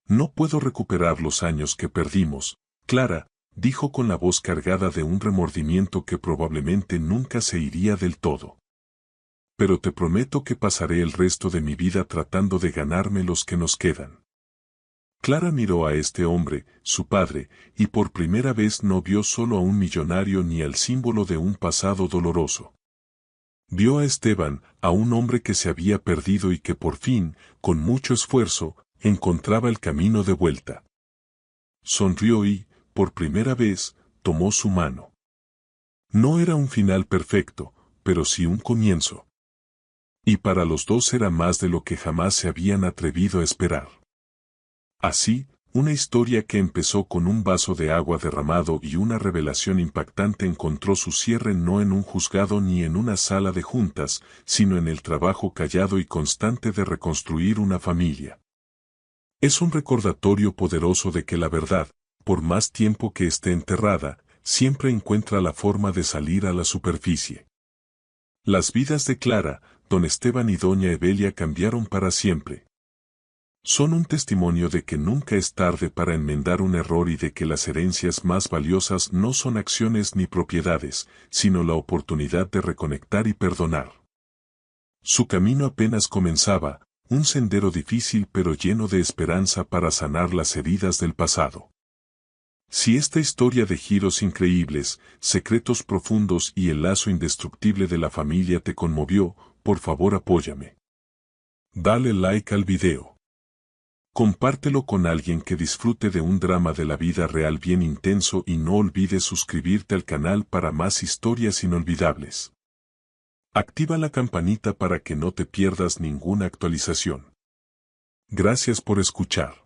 A: No puedo recuperar los años que perdimos, Clara, dijo con la voz cargada de un remordimiento que probablemente nunca se iría del todo. Pero te prometo que pasaré el resto de mi vida tratando de ganarme los que nos quedan. Clara miró a este hombre, su padre, y por primera vez no vio solo a un millonario ni al símbolo de un pasado doloroso. Vio a Esteban, a un hombre que se había perdido y que por fin, con mucho esfuerzo, encontraba el camino de vuelta. Sonrió y, por primera vez, tomó su mano. No era un final perfecto, pero sí un comienzo. Y para los dos era más de lo que jamás se habían atrevido a esperar. Así, una historia que empezó con un vaso de agua derramado y una revelación impactante encontró su cierre no en un juzgado ni en una sala de juntas, sino en el trabajo callado y constante de reconstruir una familia. Es un recordatorio poderoso de que la verdad, por más tiempo que esté enterrada, siempre encuentra la forma de salir a la superficie. Las vidas de Clara, don Esteban y doña Evelia cambiaron para siempre. Son un testimonio de que nunca es tarde para enmendar un error y de que las herencias más valiosas no son acciones ni propiedades, sino la oportunidad de reconectar y perdonar. Su camino apenas comenzaba, un sendero difícil pero lleno de esperanza para sanar las heridas del pasado. Si esta historia de giros increíbles, secretos profundos y el lazo indestructible de la familia te conmovió, por favor apóyame. Dale like al video. Compártelo con alguien que disfrute de un drama de la vida real bien intenso y no olvides suscribirte al canal para más historias inolvidables. Activa la campanita para que no te pierdas ninguna actualización. Gracias por escuchar.